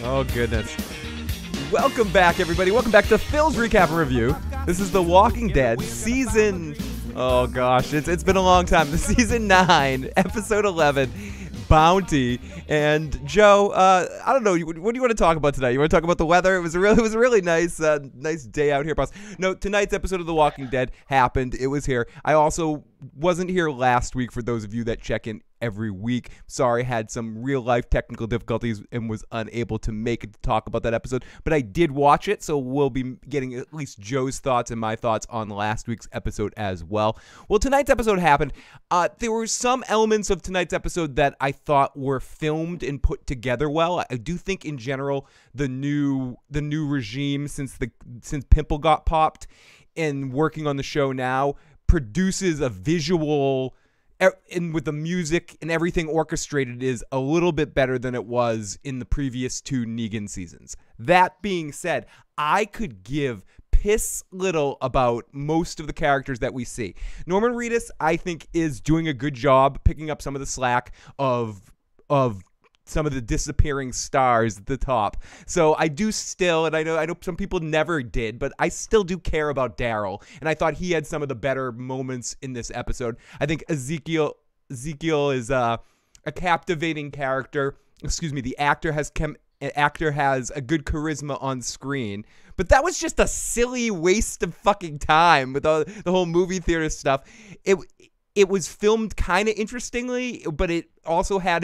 Oh, goodness. Welcome back, everybody. Welcome back to Phil's Recap and Review. This is The Walking Dead, season... Oh, gosh. It's been a long time. The season 9, episode 11, Bounty. And, Joe, I don't know. What do you want to talk about tonight? You want to talk about the weather? It was a really nice nice day out here, boss. No, tonight's episode of The Walking Dead happened. It was here. I also wasn't here last week for those of you that check in every week. Sorry, had some real life technical difficulties and was unable to make it to talk about that episode, but I did watch it, so we'll be getting at least Joe's thoughts and my thoughts on last week's episode as well. Well, tonight's episode happened. There were some elements of tonight's episode that I thought were filmed and put together well. I do think in general the new regime since Pimple got popped and working on the show now produces a visual, and with the music and everything orchestrated, is a little bit better than it was in the previous 2 Negan seasons. That being said, I could give piss little about most of the characters that we see. Norman Reedus, I think, is doing a good job picking up some of the slack of some of the disappearing stars at the top. So I do still, and I know some people never did, but I still do care about Daryl, and I thought he had some of the better moments in this episode. I think Ezekiel is a captivating character. Excuse me, the actor has a good charisma on screen, but that was just a silly waste of fucking time with the whole movie theater stuff. It was filmed kind of interestingly, but it also had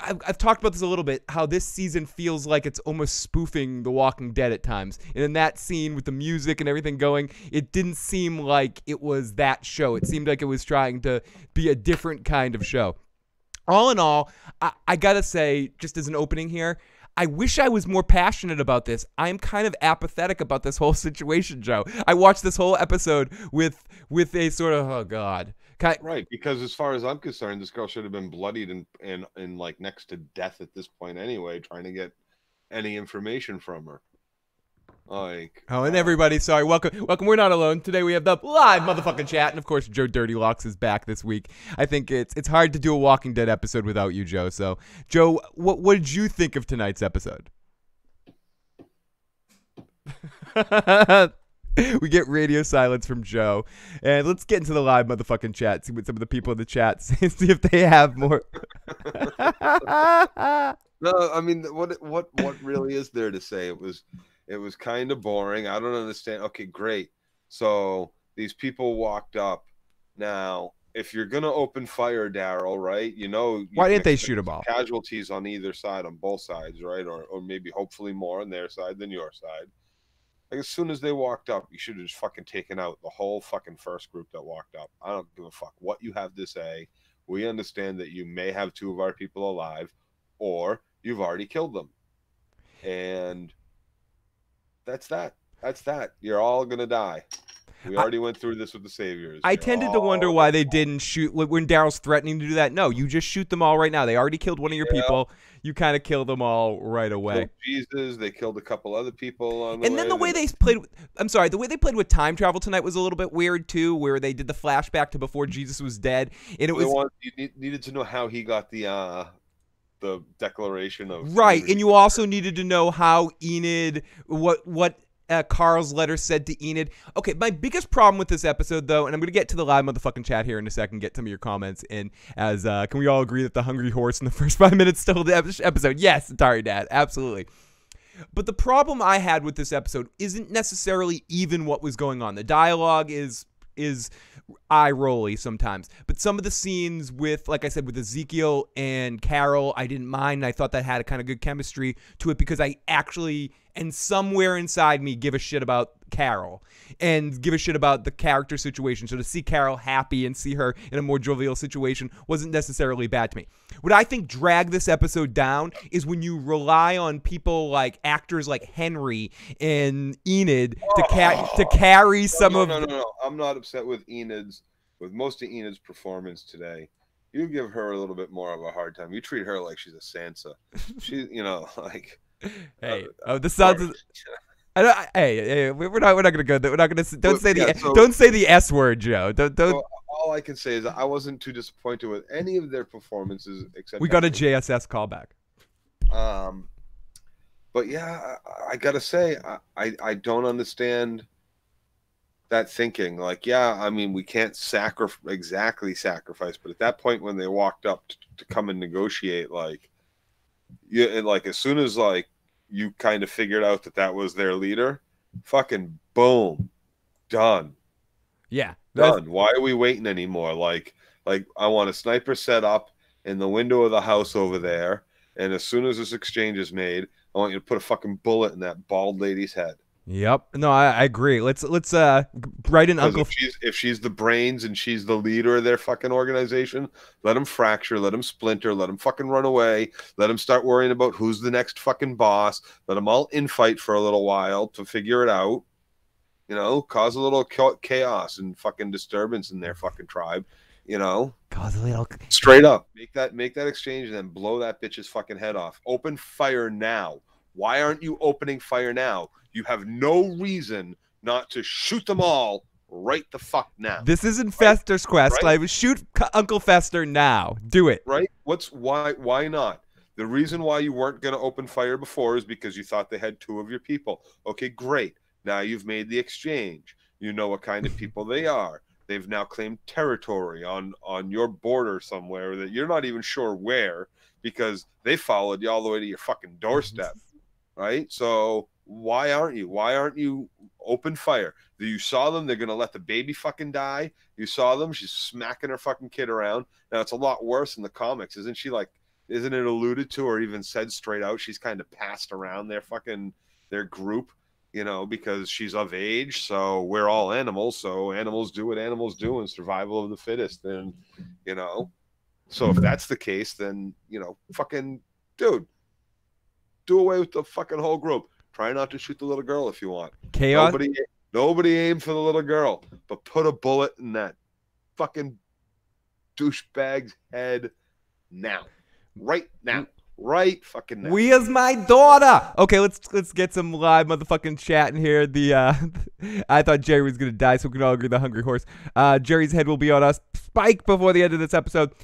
I've talked about this a little bit, how this season feels like it's almost spoofing The Walking Dead at times. And in that scene with the music and everything going, it didn't seem like it was that show. It seemed like it was trying to be a different kind of show. All in all, I gotta say, just as an opening here, I wish I was more passionate about this. I'm kind of apathetic about this whole situation, Joe. I watched this whole episode with a sort of, oh, God. Right, because as far as I'm concerned, this girl should have been bloodied and like next to death at this point anyway, trying to get any information from her. Like, and everybody, sorry, welcome. We're not alone today. We have the live motherfucking chat, and of course, Joe Dirty Locks is back this week. I think it's hard to do a Walking Dead episode without you, Joe. So, Joe, what did you think of tonight's episode? We get radio silence from Joe. And let's get into the live motherfucking chat. See what some of the people in the chat say. See if they have more. No, I mean, what really is there to say? It was kind of boring. I don't understand. Okay, great. So these people walked up. Now, if you're gonna open fire, Daryl, right? Why didn't they shoot them all? Casualties on either side, on both sides, right? Or maybe hopefully more on their side than your side. Like, as soon as they walked up, you should have just fucking taken out the whole fucking first group that walked up. I don't give a fuck what you have to say. We understand that you may have 2 of our people alive, or you've already killed them. And that's that. You're all going to die. We already went through this with the Saviors. I tended to wonder why they didn't shoot when Daryl's threatening to do that. No, you just shoot them all right now. They already killed one of your people. You kind of killed them all right away. Jesus, they killed a couple other people on the way. And then the way they played, the way they played with time travel tonight was a little bit weird too, where they did the flashback to before Jesus was dead, and it was you needed to know how he got the declaration of right, and you also needed to know how Enid what Carl's letter said to Enid. Okay, my biggest problem with this episode, though, and I'm going to get to the live motherfucking chat here in a second, get some of your comments in, as can we all agree that the hungry horse in the first 5 minutes stole the episode? Yes, Atari Dad, absolutely. But the problem I had with this episode isn't necessarily even what was going on. The dialogue is eye-rolly sometimes. But some of the scenes with, like I said, with Ezekiel and Carol, I didn't mind. I thought that had a kind of good chemistry to it because I actually, and somewhere inside me, give a shit about Carol and give a shit about the character situation. So to see Carol happy and see her in a more jovial situation wasn't necessarily bad to me. What I think dragged this episode down is when you rely on people like actors like Henry and Enid to carry some of... No. I'm not upset with most of Enid's performance today. You give her a little bit more of a hard time. You treat her like she's a Sansa. She's, like... Hey, the sons... Hey, we're not gonna go there. We're not gonna. Don't say the S word, Joe. Don't. Well, all I can say is I wasn't too disappointed with any of their performances except. We got a JSS callback. But yeah, I gotta say, I don't understand that thinking. Like, yeah, I mean, we can't exactly sacrifice, but at that point when they walked up to come and negotiate, like, yeah, and like as soon as like you kind of figured out that was their leader, fucking boom, done. Yeah. Done. Why are we waiting anymore? Like I want a sniper set up in the window of the house over there, and as soon as this exchange is made, I want you to put a fucking bullet in that bald lady's head. Yep. No, I agree. Let's write an Uncle. If she's the brains and she's the leader of their fucking organization, let them fracture, let them splinter, let them fucking run away, let them start worrying about who's the next fucking boss, let them all infight for a little while to figure it out. You know, cause a little chaos and fucking disturbance in their fucking tribe. You know, cause a little straight up make that exchange and then blow that bitch's fucking head off. Open fire now. Why aren't you opening fire now? You have no reason not to shoot them all right the fuck now. This isn't Fester's quest. Right? Shoot Uncle Fester now. Do it. Right? Why not? The reason why you weren't going to open fire before is because you thought they had 2 of your people. Okay, great. Now you've made the exchange. You know what kind of people they are. They've now claimed territory on your border somewhere that you're not even sure where, because they followed you all the way to your fucking doorstep. Right? So why aren't you open fire? You saw them, they're gonna let the baby fucking die. You saw them, she's smacking her fucking kid around. Now it's a lot worse in the comics, isn't she? Like, isn't it alluded to or even said straight out she's kind of passed around their group, you know, because she's of age. So we're all animals, so animals do what animals do in survival of the fittest. And you know, so if that's the case, then you know, fucking dude, do away with the fucking whole group. Try not to shoot the little girl if you want. Chaos. Nobody aim for the little girl, but put a bullet in that fucking douchebag's head now. Right now. Right fucking now. Where's my daughter? Okay, let's get some live motherfucking chat in here. I thought Jerry was gonna die, so we can all agree the hungry horse. Jerry's head will be on us. Spike before the end of this episode.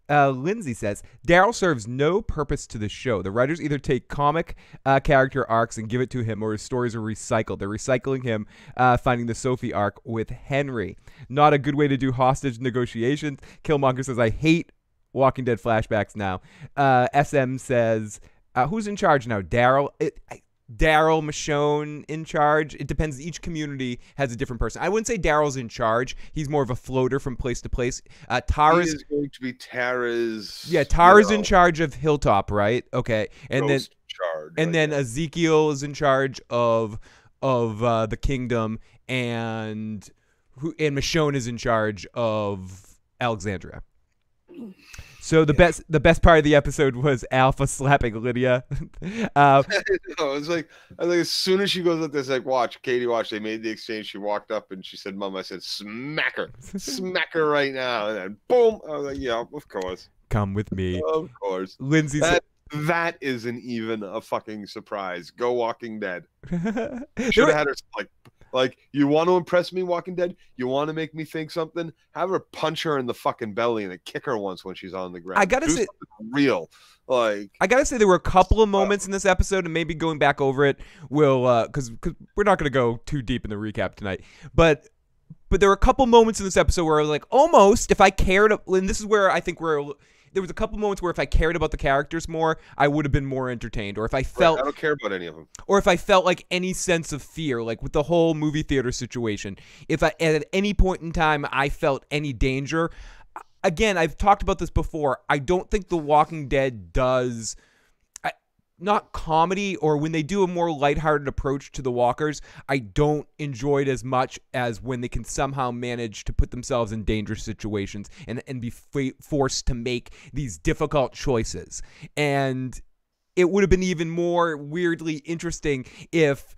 Lindsay says, Daryl serves no purpose to the show. The writers either take comic character arcs and give it to him, or his stories are recycled. They're recycling him, finding the Sophie arc with Henry. Not a good way to do hostage negotiations. Killmonger says, I hate Walking Dead flashbacks now. SM says, who's in charge now? Daryl? Daryl, Michonne in charge. It depends. Each community has a different person. I wouldn't say Daryl's in charge. He's more of a floater from place to place. Tara's is going to be Tara's. Yeah, Tara's in charge of Hilltop, right? Okay, and then charge, and then Ezekiel is in charge of the kingdom, and Michonne is in charge of Alexandria. So the best part of the episode was Alpha slapping Lydia. I was like, as soon as she goes up there, it's like, Katie, watch. They made the exchange. She walked up and she said, Mom, I said, smack her right now. And then boom. I was like, yeah, of course. Come with me. Of course. Lindsay that isn't even a fucking surprise. Go Walking Dead. Should have had her like, you want to impress me, Walking Dead? You want to make me think something? Have her punch her in the fucking belly and then kick her once when she's on the ground. I gotta say, real. I gotta say, there were a couple of moments in this episode, and maybe going back over it will, because we're not gonna go too deep in the recap tonight, but there were a couple moments in this episode where I was like, almost, if I cared, and this is where I think there was a couple moments where if I cared about the characters more, I would have been more entertained. Or if I felt... I don't care about any of them. Or if I felt like any sense of fear, like with the whole movie theater situation. If at any point in time I felt any danger... Again, I've talked about this before. I don't think The Walking Dead does... Not comedy, or when they do a more lighthearted approach to the walkers, I don't enjoy it as much as when they can somehow manage to put themselves in dangerous situations and be forced to make these difficult choices. And it would have been even more weirdly interesting if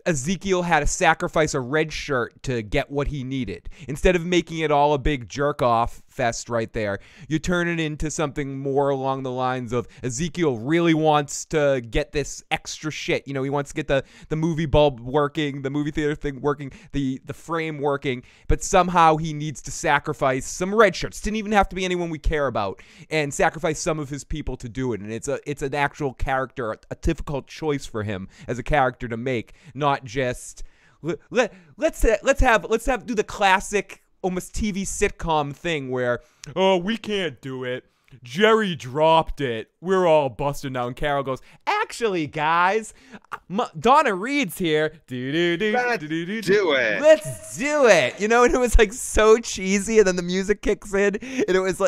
Ezekiel had to sacrifice a red shirt to get what he needed, instead of making it all a big jerk off fest right there. You turn it into something more along the lines of Ezekiel really wants to get this extra shit. You know, he wants to get the movie bulb working, the movie theater thing working, the frame working, but somehow he needs to sacrifice some red shirts. Didn't even have to be anyone we care about, and sacrifice some of his people to do it. And it's an actual character, a difficult choice for him as a character to make, not just let's have do the classic almost TV sitcom thing where, oh, we can't do it, Jerry dropped it, we're all busted now, and Carol goes, actually guys, Donna Reed's here, Let's do it. Let's do it. You know, and it was like so cheesy, and then the music kicks in, and it was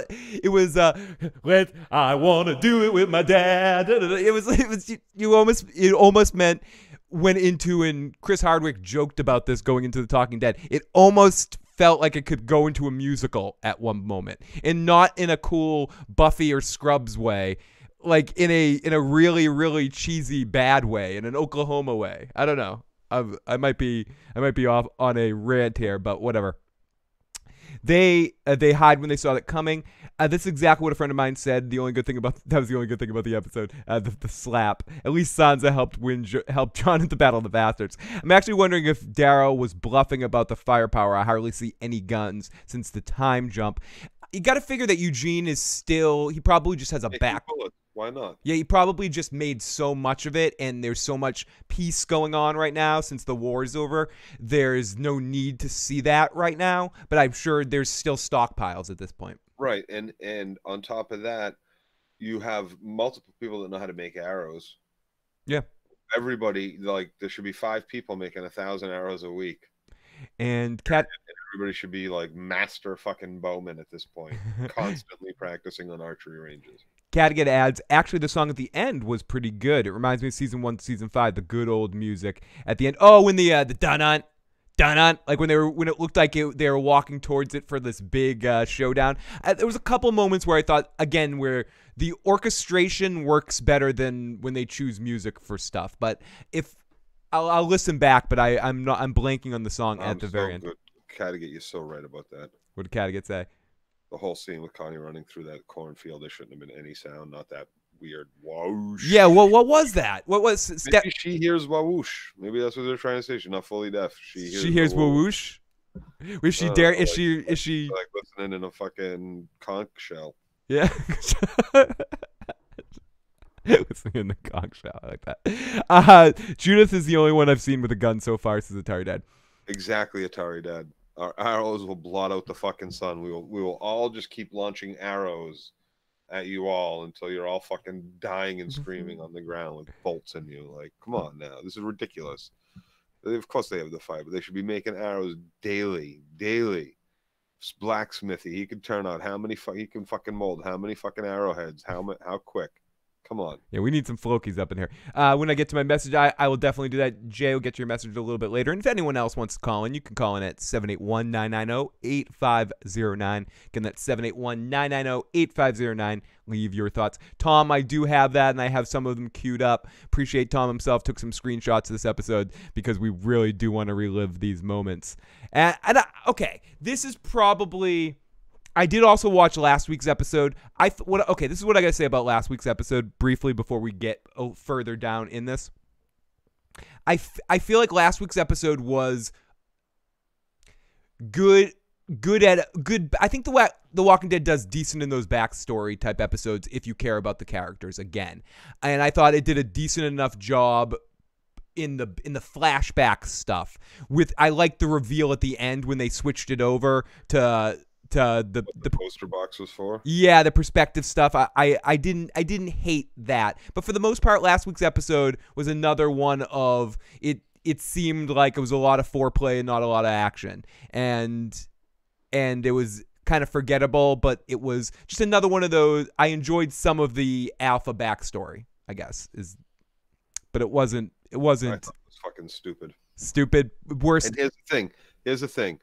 I want to do it with my dad. It almost meant went into, and Chris Hardwick joked about this going into The Talking Dead, it almost felt like it could go into a musical at one moment, and not in a cool Buffy or Scrubs way, like in a really, really cheesy bad way, in an Oklahoma way. I don't know. I might be off on a rant here, but whatever. They hide when they saw it coming. This is exactly what a friend of mine said. That was the only good thing about the episode. The slap. At least Sansa helped Jon at the Battle of the Bastards. I'm actually wondering if Darrow was bluffing about the firepower. I hardly see any guns since the time jump. You got to figure that Eugene is still. He probably just has a back. Why not? Yeah, he probably just made so much of it, and there's so much peace going on right now since the war is over. There's no need to see that right now, but I'm sure there's still stockpiles at this point. Right, and on top of that, you have multiple people that know how to make arrows. Yeah. Everybody, like, there should be 5 people making 1,000 arrows a week. And everybody should be like master fucking bowmen at this point, constantly practicing on archery ranges. Cattigat adds, actually, the song at the end was pretty good. It reminds me of season 1, season 5, the good old music at the end. Oh, when the dun-dun, dun-dun, like when it looked like they were walking towards it for this big showdown. There was a couple moments where I thought, again, where the orchestration works better than when they choose music for stuff. But if I'll listen back, but I'm blanking on the song at the very end. Cattigat, you're so right about that. What did Cattigat say? The whole scene with Connie running through that cornfield, there shouldn't have been any sound, not that weird whoosh. Yeah, well, what was that? What was Maybe she hears whoosh. Maybe that's what they're trying to say. She's not fully deaf. She hears whoosh. If she dare, is she like listening in a fucking conch shell? Yeah. Listening in the conch shell, I like that. Judith is the only one I've seen with a gun so far since Atari Dad. Exactly, Atari Dad. Our arrows will blot out the fucking sun. We will all just keep launching arrows at you all until you're all fucking dying and screaming on the ground with bolts in you. Like, come on now, this is ridiculous. Of course they have the fire, but they should be making arrows daily. Blacksmithy, he could turn out how many he can fucking mold how many fucking arrowheads, how quick. Come on. Yeah, we need some Flokies up in here. When I get to my message, I will definitely do that. Jay will get your message a little bit later. And if anyone else wants to call in, you can call in at 781-990-8509. Again, that's 781-990-8509. Leave your thoughts. Tom, I do have that, and I have some of them queued up. Appreciate Tom himself. Took some screenshots of this episode because we really do want to relive these moments. Okay, this is probably... I did also watch last week's episode. This is what I got to say about last week's episode briefly before we get further down in this. I feel like last week's episode was good. I think The Walking Dead does decent in those backstory type episodes if you care about the characters again. And I thought it did a decent enough job in the flashback stuff. I liked the reveal at the end when they switched it over to the poster box was for. Yeah, the perspective stuff. I didn't hate that, but for the most part, last week's episode was another one of it. It seemed like it was a lot of foreplay and not a lot of action, and it was kind of forgettable. But it was just another one of those. I enjoyed some of the Alpha backstory, I guess but it wasn't. I thought it was fucking stupid. Stupid. Worst. And here's the thing.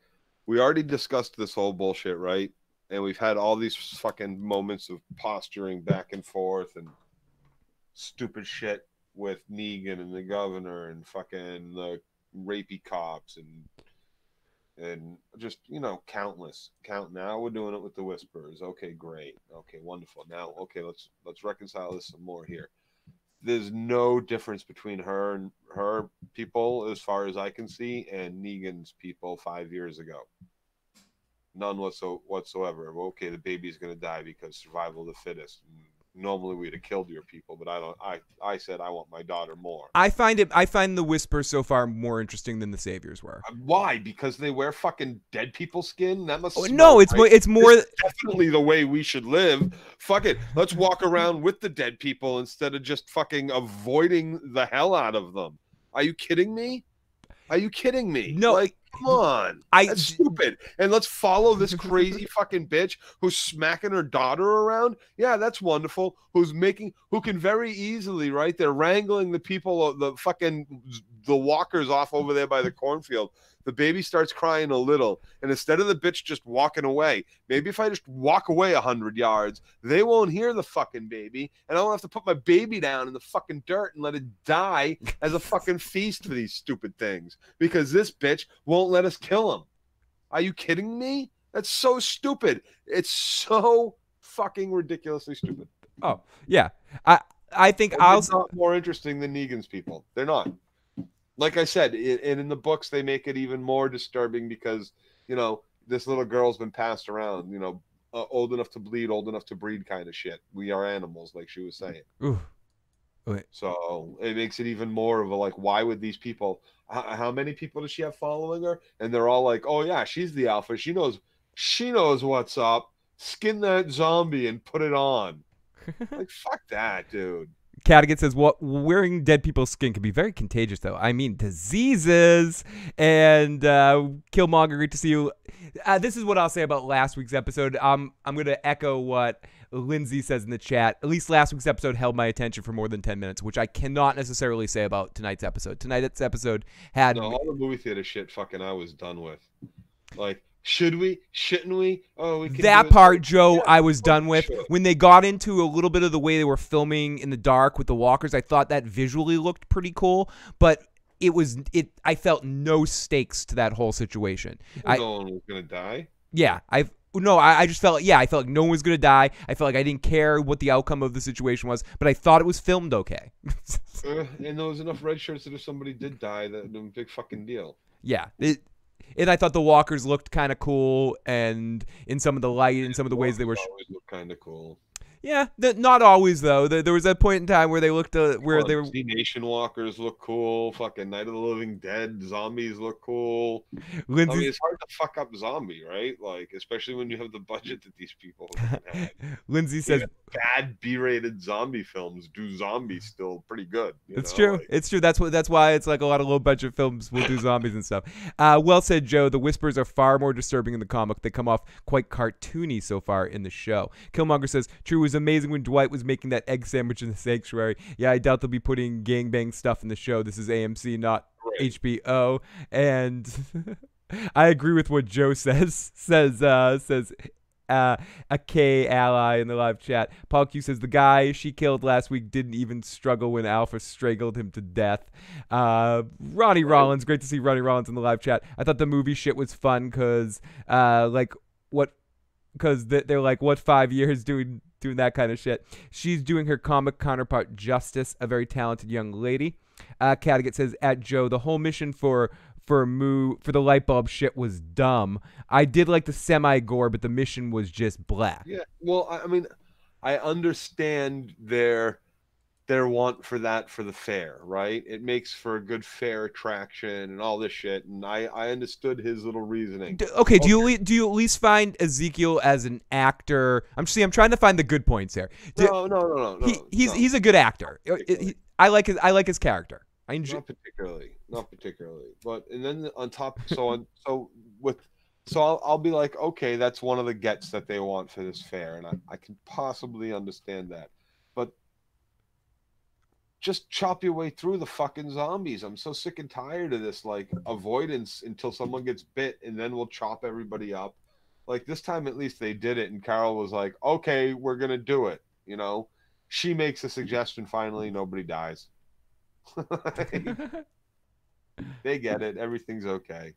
We already discussed this whole bullshit, right? And we've had all these fucking moments of posturing back and forth and stupid shit with Negan and the governor and fucking the rapey cops and just, countless. Now we're doing it with the Whisperers. Okay, great. Okay, wonderful. Now, okay, let's reconcile this some more here. There's no difference between her and her people, as far as I can see, and Negan's people 5 years ago. None whatsoever. Okay, the baby's gonna die because survival of the fittest. Normally we'd have killed your people, but I said I want my daughter more. I find the Whispers so far more interesting than the Saviors were. Why? Because they wear fucking dead people skin? That must no, it's right? it's more This is definitely the way we should live. Fuck it. Let's walk around with the dead people instead of just fucking avoiding the hell out of them. Are you kidding me? Are you kidding me? No. Like, come on. That's stupid. And let's follow this crazy fucking bitch who's smacking her daughter around. Yeah, that's wonderful. Who can very easily, right? They're wrangling the people, the walkers off over there by the cornfield. The baby starts crying a little. And instead of the bitch just walking away, maybe if I just walk away 100 yards, they won't hear the fucking baby. And I don't have to put my baby down in the fucking dirt and let it die as a fucking feast for these stupid things. Because this bitch won't let us kill him. Are you kidding me? That's so stupid. It's so fucking ridiculously stupid. Oh, yeah. I think They're not more interesting than Negan's people. They're not. Like I said, in the books, they make it even more disturbing because, this little girl's been passed around, old enough to bleed, old enough to breed kind of shit. We are animals, like she was saying. Ooh. So it makes it even more of a, like, why would these people, how many people does she have following her? And they're all like, oh, yeah, she's the alpha. She knows what's up. Skin that zombie and put it on. Like, fuck that, dude. Cadigan says, wearing dead people's skin can be very contagious, though. I mean, diseases. And Killmonger, great to see you. This is what I'll say about last week's episode. I'm going to echo what Lindsay says in the chat. At least last week's episode held my attention for more than 10 minutes, which I cannot necessarily say about tonight's episode. Tonight's episode had... No, all the movie theater shit fucking I was done with. Like... Should we? Shouldn't we? Oh, we can that part, Joe, yeah, I was done with. Sure. When they got into a little bit of the way they were filming in the dark with the walkers, I thought that visually looked pretty cool, but I felt no stakes to that whole situation. No one was gonna die. Yeah, I just felt I felt like no one was gonna die. I felt like I didn't care what the outcome of the situation was, but I thought it was filmed okay. And there was enough red shirts that if somebody did die, that was a big fucking deal. Yeah. And I thought the walkers looked kind of cool, and in some of the light and some of the ways they were. Always look kind of cool. Yeah, not always though. There was that point in time where they looked they were. Sea Nation walkers look cool. Fucking Night of the Living Dead zombies look cool. Lindsay, I mean, it's hard to fuck up zombie, right? Like, especially when you have the budget that these people have. Lindsay says bad B-rated zombie films do zombies still pretty good. It's true. Like, it's true. That's why it's like a lot of low budget films will do zombies and stuff. Well said, Joe. The Whispers are far more disturbing in the comic. They come off quite cartoony so far in the show. Killmonger says, true, it was amazing when Dwight was making that egg sandwich in the sanctuary. Yeah, I doubt they'll be putting gangbang stuff in the show. This is AMC, not HBO. And I agree with what Joe says. A K ally in the live chat. Paul Q says the guy she killed last week didn't even struggle when Alpha strangled him to death. Ronnie Rollins, great to see Ronnie Rollins in the live chat. I thought the movie shit was fun because they're like, what 5 years doing that kind of shit. She's doing her comic counterpart justice, a very talented young lady. Caddigat says, at Joe, the whole mission for the light bulb shit was dumb. I did like the semi-gore, but the mission was just black. Yeah, well, I mean, I understand their want for that for the fair, right? It makes for a good fair attraction and all this shit, and I understood his little reasoning. Okay, do you at least find Ezekiel as an actor? I'm trying to find the good points here. No. He's a good actor. I like his character. I enjoy. Not particularly. But and then on top, I'll be like, okay, that's one of the gets that they want for this fair, and I can possibly understand that. But just chop your way through the fucking zombies. I'm so sick and tired of this, like, avoidance until someone gets bit, and then we'll chop everybody up. Like, this time at least they did it, and Carol was like, okay, we're gonna do it. She makes a suggestion. Finally, nobody dies. They get it. Everything's okay.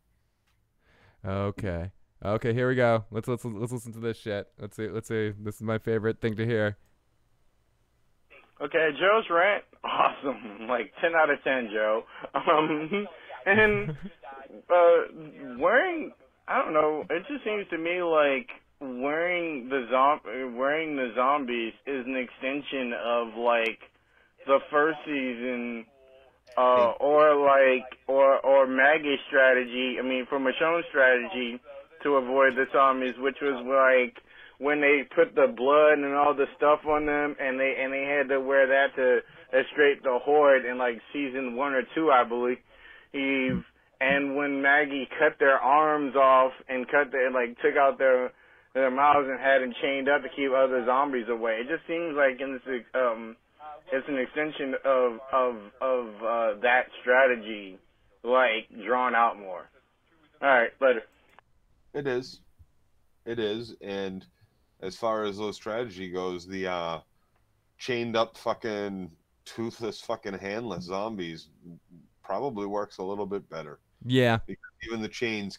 Okay. Okay, here we go. Let's listen to this shit. Let's see. This is my favorite thing to hear. Okay, Joe's rant, awesome. Like 10 out of 10, Joe. And wearing, I don't know. It just seems to me like wearing the zombies is an extension of like the first season, or Maggie's strategy. I mean, for Michonne's strategy to avoid the zombies, which was like when they put the blood and all the stuff on them, and they had to wear that to escape the horde in like season 1 or 2, I believe. And when Maggie cut their arms off and took out their mouths and had them chained up to keep other zombies away, it just seems like it's an extension of that strategy, like drawn out more. All right, later. It is, and as far as those strategy goes, the chained up fucking toothless fucking handless zombies probably works a little bit better. Yeah. Because even the chains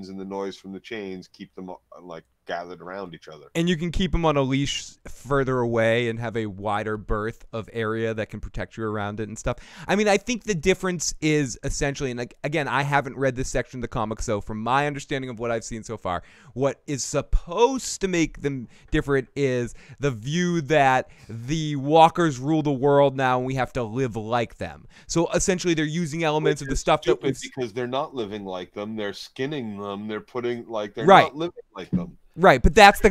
and the noise from the chains keep them like gathered around each other. And you can keep them on a leash further away and have a wider berth of area that can protect you around it and stuff. I mean, I think the difference is essentially, and like, again, I haven't read this section of the comic, so from my understanding of what I've seen so far, what is supposed to make them different is the view that the walkers rule the world now and we have to live like them. So essentially they're using elements of the stuff that was... because they're not living like them, they're skinning them, they're putting like they're right. not living like them. Right, but that's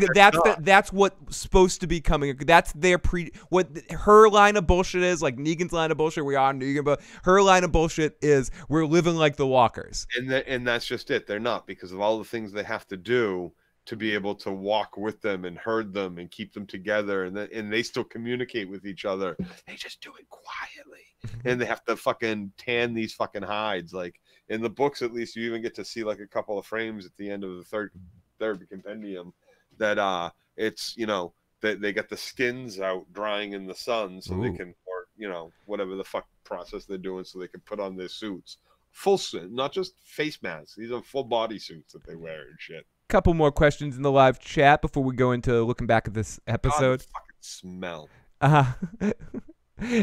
what's supposed to be coming. That's their what her line of bullshit is, like Negan's line of bullshit. We are Negan, but her line of bullshit is we're living like the walkers. And that's just it. They're not, because of all the things they have to do to be able to walk with them and herd them and keep them together, and they still communicate with each other. They just do it quietly, and they have to fucking tan these fucking hides. Like in the books, at least, you even get to see like a couple of frames at the end of the third compendium that it's, you know, that they get the skins out drying in the sun so they can, or you know, whatever the fuck process they're doing, so they can put on their suits, full suit, not just face masks. These are full body suits that they wear and shit. Couple more questions in the live chat before we go into looking back at this episode. God, fucking smell.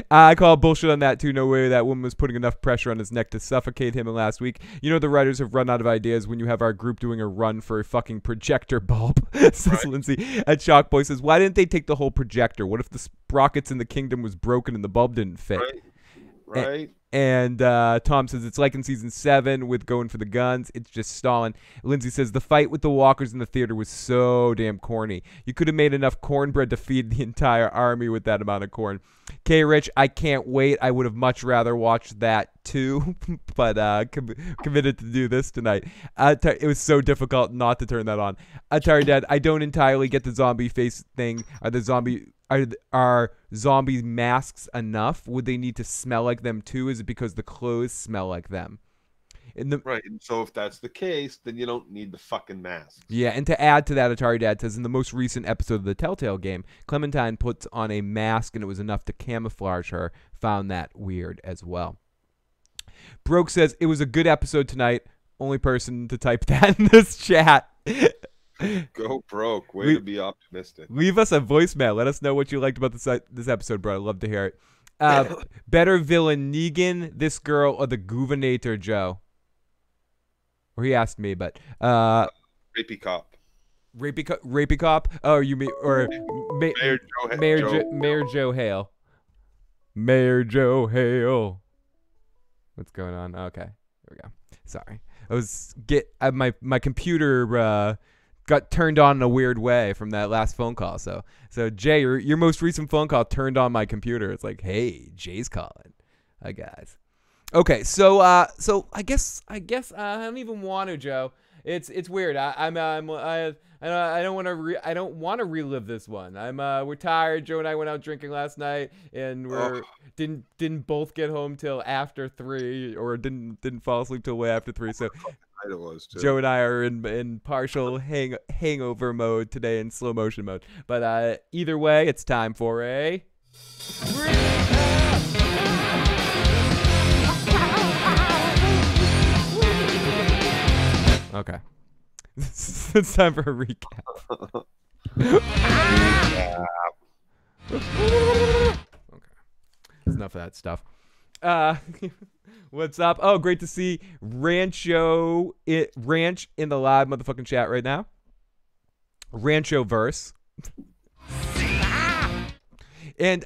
I call bullshit on that too. No way that woman was putting enough pressure on his neck to suffocate him last week. You know the writers have run out of ideas when you have our group doing a run for a fucking projector bulb, says right. Lindsay. At Shockboy says, why didn't they take the whole projector? What if the sprockets in the kingdom was broken and the bulb didn't fit? Right. And Tom says it's like in season 7 with going for the guns. It's just stalling. Lindsay says the fight with the walkers in the theater was so damn corny. You could have made enough cornbread to feed the entire army with that amount of corn. K. Rich, I can't wait. I would have much rather watched that too, but committed to do this tonight. It was so difficult not to turn that on. Atari Dad, I don't entirely get the zombie face thing. Are zombie masks enough? Would they need to smell like them too? Is it because the clothes smell like them? Right, and so if that's the case, then you don't need the fucking masks. Yeah, and to add to that, Atari Dad says in the most recent episode of the Telltale game, Clementine puts on a mask and it was enough to camouflage her. Found that weird as well. Broke says it was a good episode tonight. Only person to type that in this chat. Go Broke. Way to be optimistic. Leave us a voicemail. Let us know what you liked about this episode, bro. I'd love to hear it. Better villain, Negan, this girl, or the Governator, Joe? Or he asked me, but Rapey Cop. Rapey Cop? Oh, you mean or Mayor Joe Hale. Mayor Joe Hale. What's going on? Okay, here we go. Sorry, my computer got turned on in a weird way from that last phone call. So Jay, your most recent phone call turned on my computer. It's like, hey, Jay's calling. Hi guys. Okay, so I guess I don't even want to, Joe. It's weird. I don't want to relive this one. We're tired. Joe and I went out drinking last night, and didn't both get home till after 3, or didn't fall asleep till way after 3. So it was too. Joe and I are in partial hangover mode today, in slow motion mode. But either way, it's time for a Okay. It's time for a recap. Okay. That's enough of that stuff. What's up? Oh, great to see Ranch in the live motherfucking chat right now. Rancho verse. And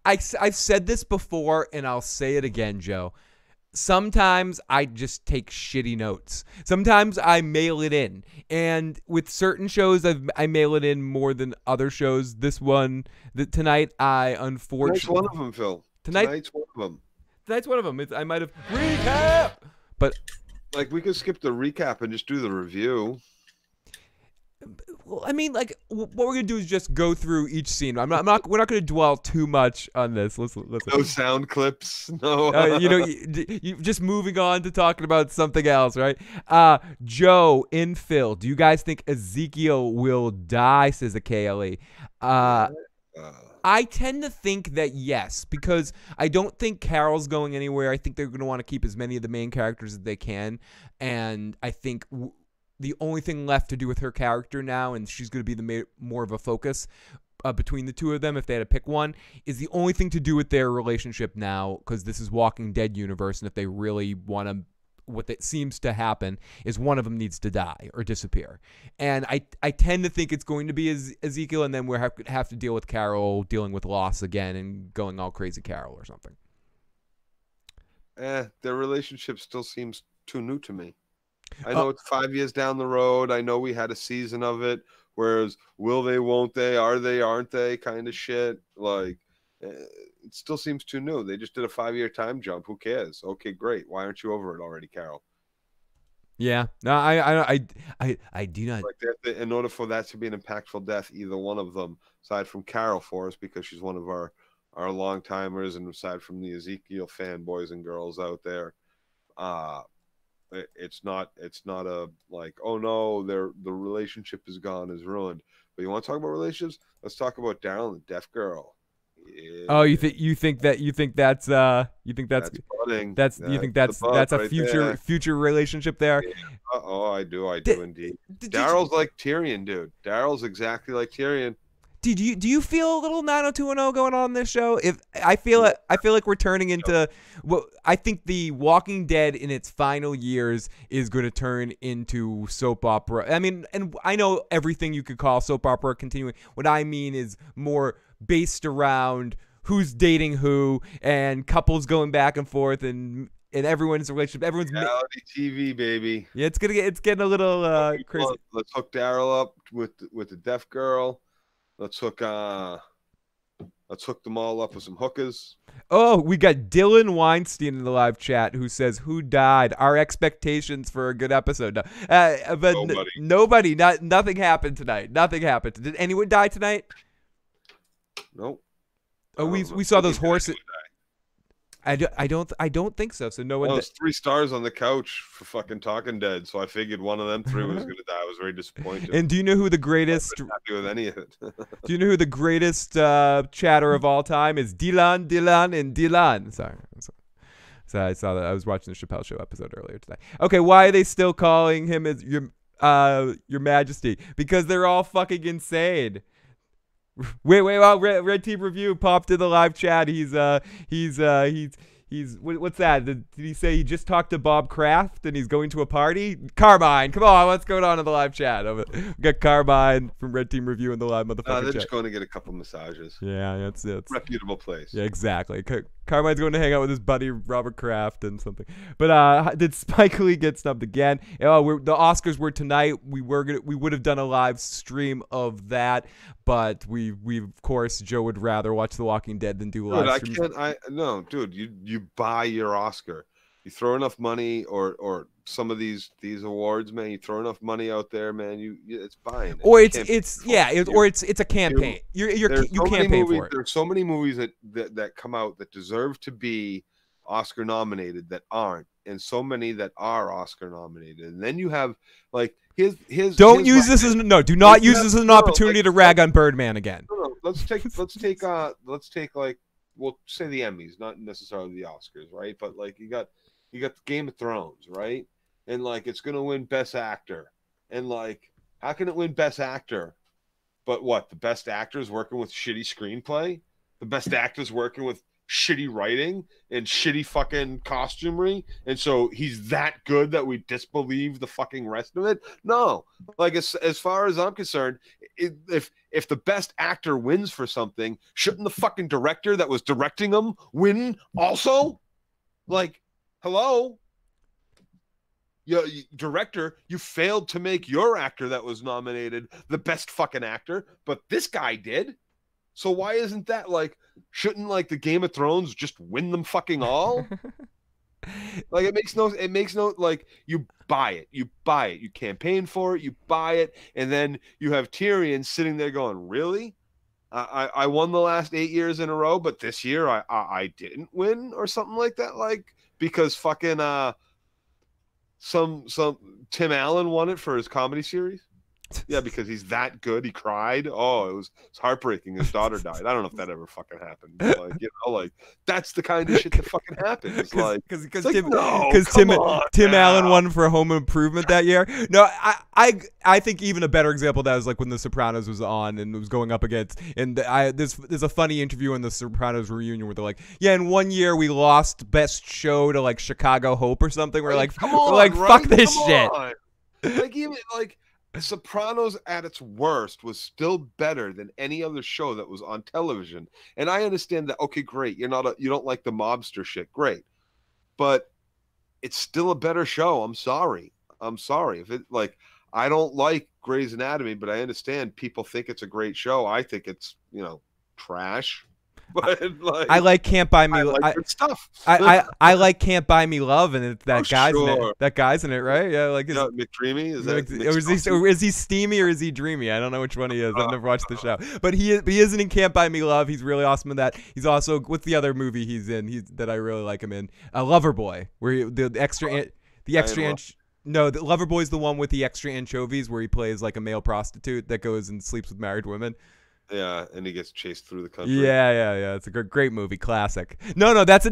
I've said this before, and I'll say it again, Joe. Sometimes I just take shitty notes. Sometimes I mail it in. And with certain shows, I mail it in more than other shows. This one, tonight, I unfortunately... Tonight's one of them, Phil. Tonight's one of them. Tonight's one of them. I might have... Recap! But... Like, we could skip the recap and just do the review. Well, I mean, like, what we're gonna do is just go through each scene. We're not gonna dwell too much on this. Let's no sound clips. No. You just moving on to talking about something else, right? Joe in Phil, do you guys think Ezekiel will die? Says the KLE. I tend to think that yes, because I don't think Carol's going anywhere. I think they're gonna want to keep as many of the main characters as they can, and I think. The only thing left to do with her character now, and she's going to be more of a focus between the two of them if they had to pick one, is the only thing to do with their relationship now, because this is Walking Dead universe, and if they really want to, what it seems to happen is one of them needs to die or disappear. And I tend to think it's going to be Ezekiel, and then we'll have to deal with Carol dealing with loss again and going all crazy Carol or something. Their relationship still seems too new to me. I know it's 5 years down the road. I know we had a season of it, whereas will they, won't they, are they, aren't they kind of shit. Like, it still seems too new. They just did a 5-year time jump. Who cares? Okay, great. Why aren't you over it already, Carol? Yeah. No, I do not. Like in order for that to be an impactful death, either one of them, aside from Carol for us, because she's one of our long timers, and aside from the Ezekiel fanboys and girls out there, it's not a like, oh no, the relationship is gone, is ruined. But you want to talk about relationships? Let's talk about Daryl and the deaf girl. Yeah. Oh, you think that's a future relationship there? Yeah. Oh, I do indeed. Daryl's like Tyrion, dude. Daryl's exactly like Tyrion. Do you feel a little 90210 going on this show? If I feel like we're turning into what I think The Walking Dead in its final years is going to turn into soap opera. I mean, and I know everything you could call soap opera continuing. What I mean is more based around who's dating who and couples going back and forth and everyone's relationship. Everyone's reality TV, baby. Yeah, it's getting a little crazy. Let's hook Daryl up with the deaf girl. Let's hook them all up with some hookers. Oh, we got Dylan Weinstein in the live chat who says, "Who died? Our expectations for a good episode." But nobody. Nothing happened tonight. Nothing happened. Did anyone die tonight? Nope. Oh, we saw those horses. I don't think so. So no one. Well, there's 3 stars on the couch for fucking Talking Dead, so I figured one of them 3 was going to die. I was very disappointed. And do you know who the greatest? I'm not happy with any of it. Do you know who the greatest chatter of all time is? Dylan, and Dylan. Sorry. So I saw that. I was watching the Chappelle Show episode earlier today. Okay, why are they still calling him as your Majesty? Because they're all fucking insane. Wait! Well, Red Team Review popped in the live chat. He's what's that? Did he say he just talked to Bob Kraft and he's going to a party? Carmine, come on, what's going on in the live chat? We got Carmine from Red Team Review in the live motherfucking chat. They're just going to get a couple massages. Yeah, that's reputable place. Yeah, exactly. Carmine's going to hang out with his buddy Robert Kraft and something. But did Spike Lee get snubbed again? Oh, the Oscars were tonight. We would have done a live stream of that, but we of course Joe would rather watch The Walking Dead than do live streams. No, dude, you buy your Oscar. You throw enough money, or some of these awards, man. You throw enough money out there, man. It's buying. Or it's a campaign. You campaign for it. There's so many movies that come out that deserve to be Oscar nominated that aren't, and so many that are Oscar nominated. And then you have like his. Do not use this as an opportunity to rag on Birdman again. No, let's take like, we'll say the Emmys, not necessarily the Oscars, right? But like you got Game of Thrones, right? And like it's gonna win Best Actor, and like How can it win Best Actor? But what? The best actor's working with shitty screenplay? The best actor's working with shitty writing and shitty fucking costumery? And so he's that good that we disbelieve the fucking rest of it? No. Like, as far as I'm concerned, if the best actor wins for something, shouldn't the fucking director that was directing them win also? Like, hello? Director, you failed to make your actor that was nominated the best fucking actor, but this guy did. So why isn't that, like, shouldn't, like, the Game of Thrones just win them fucking all? Like, it makes no, like, you buy it, you campaign for it, you buy it, and then you have Tyrion sitting there going, really? I won the last 8 years in a row, but this year I didn't win, or something like that, like, because fucking some Tim Allen won it for his comedy series. Yeah, because he's that good. He cried. Oh, it was heartbreaking. His daughter died. I don't know if that ever fucking happened. But, like, you know, like, that's the kind of shit that fucking happens. Like, because Tim Allen won for Home Improvement that year. No, I think even a better example of that is like when The Sopranos was on and it was going up against. And there's a funny interview in The Sopranos reunion where they're like, yeah, in 1 year we lost Best Show to like Chicago Hope or something. We're like, fuck this shit. Like, even like. Sopranos at its worst was still better than any other show that was on television. And I understand that, okay, great, you don't like the mobster shit, great. But it's still a better show. I'm sorry. If it, like, I don't like Grey's Anatomy, but I understand people think it's a great show. I think it's, trash. But like, I like Can't Buy Me. Good stuff. I like Can't Buy Me Love, and that guy's sure. in it. That guy's in it, right? Yeah, like McDreamy. Is he steamy or is he dreamy? I don't know which one he is. I've never watched the show, but he isn't in Can't Buy Me Love. He's really awesome in that. He's also, what's the other movie he's in? That I really like him in. Loverboy, where the Loverboy's the one with the extra anchovies, where he plays like a male prostitute that goes and sleeps with married women. Yeah, and he gets chased through the country. Yeah. It's a great movie, classic. No, that's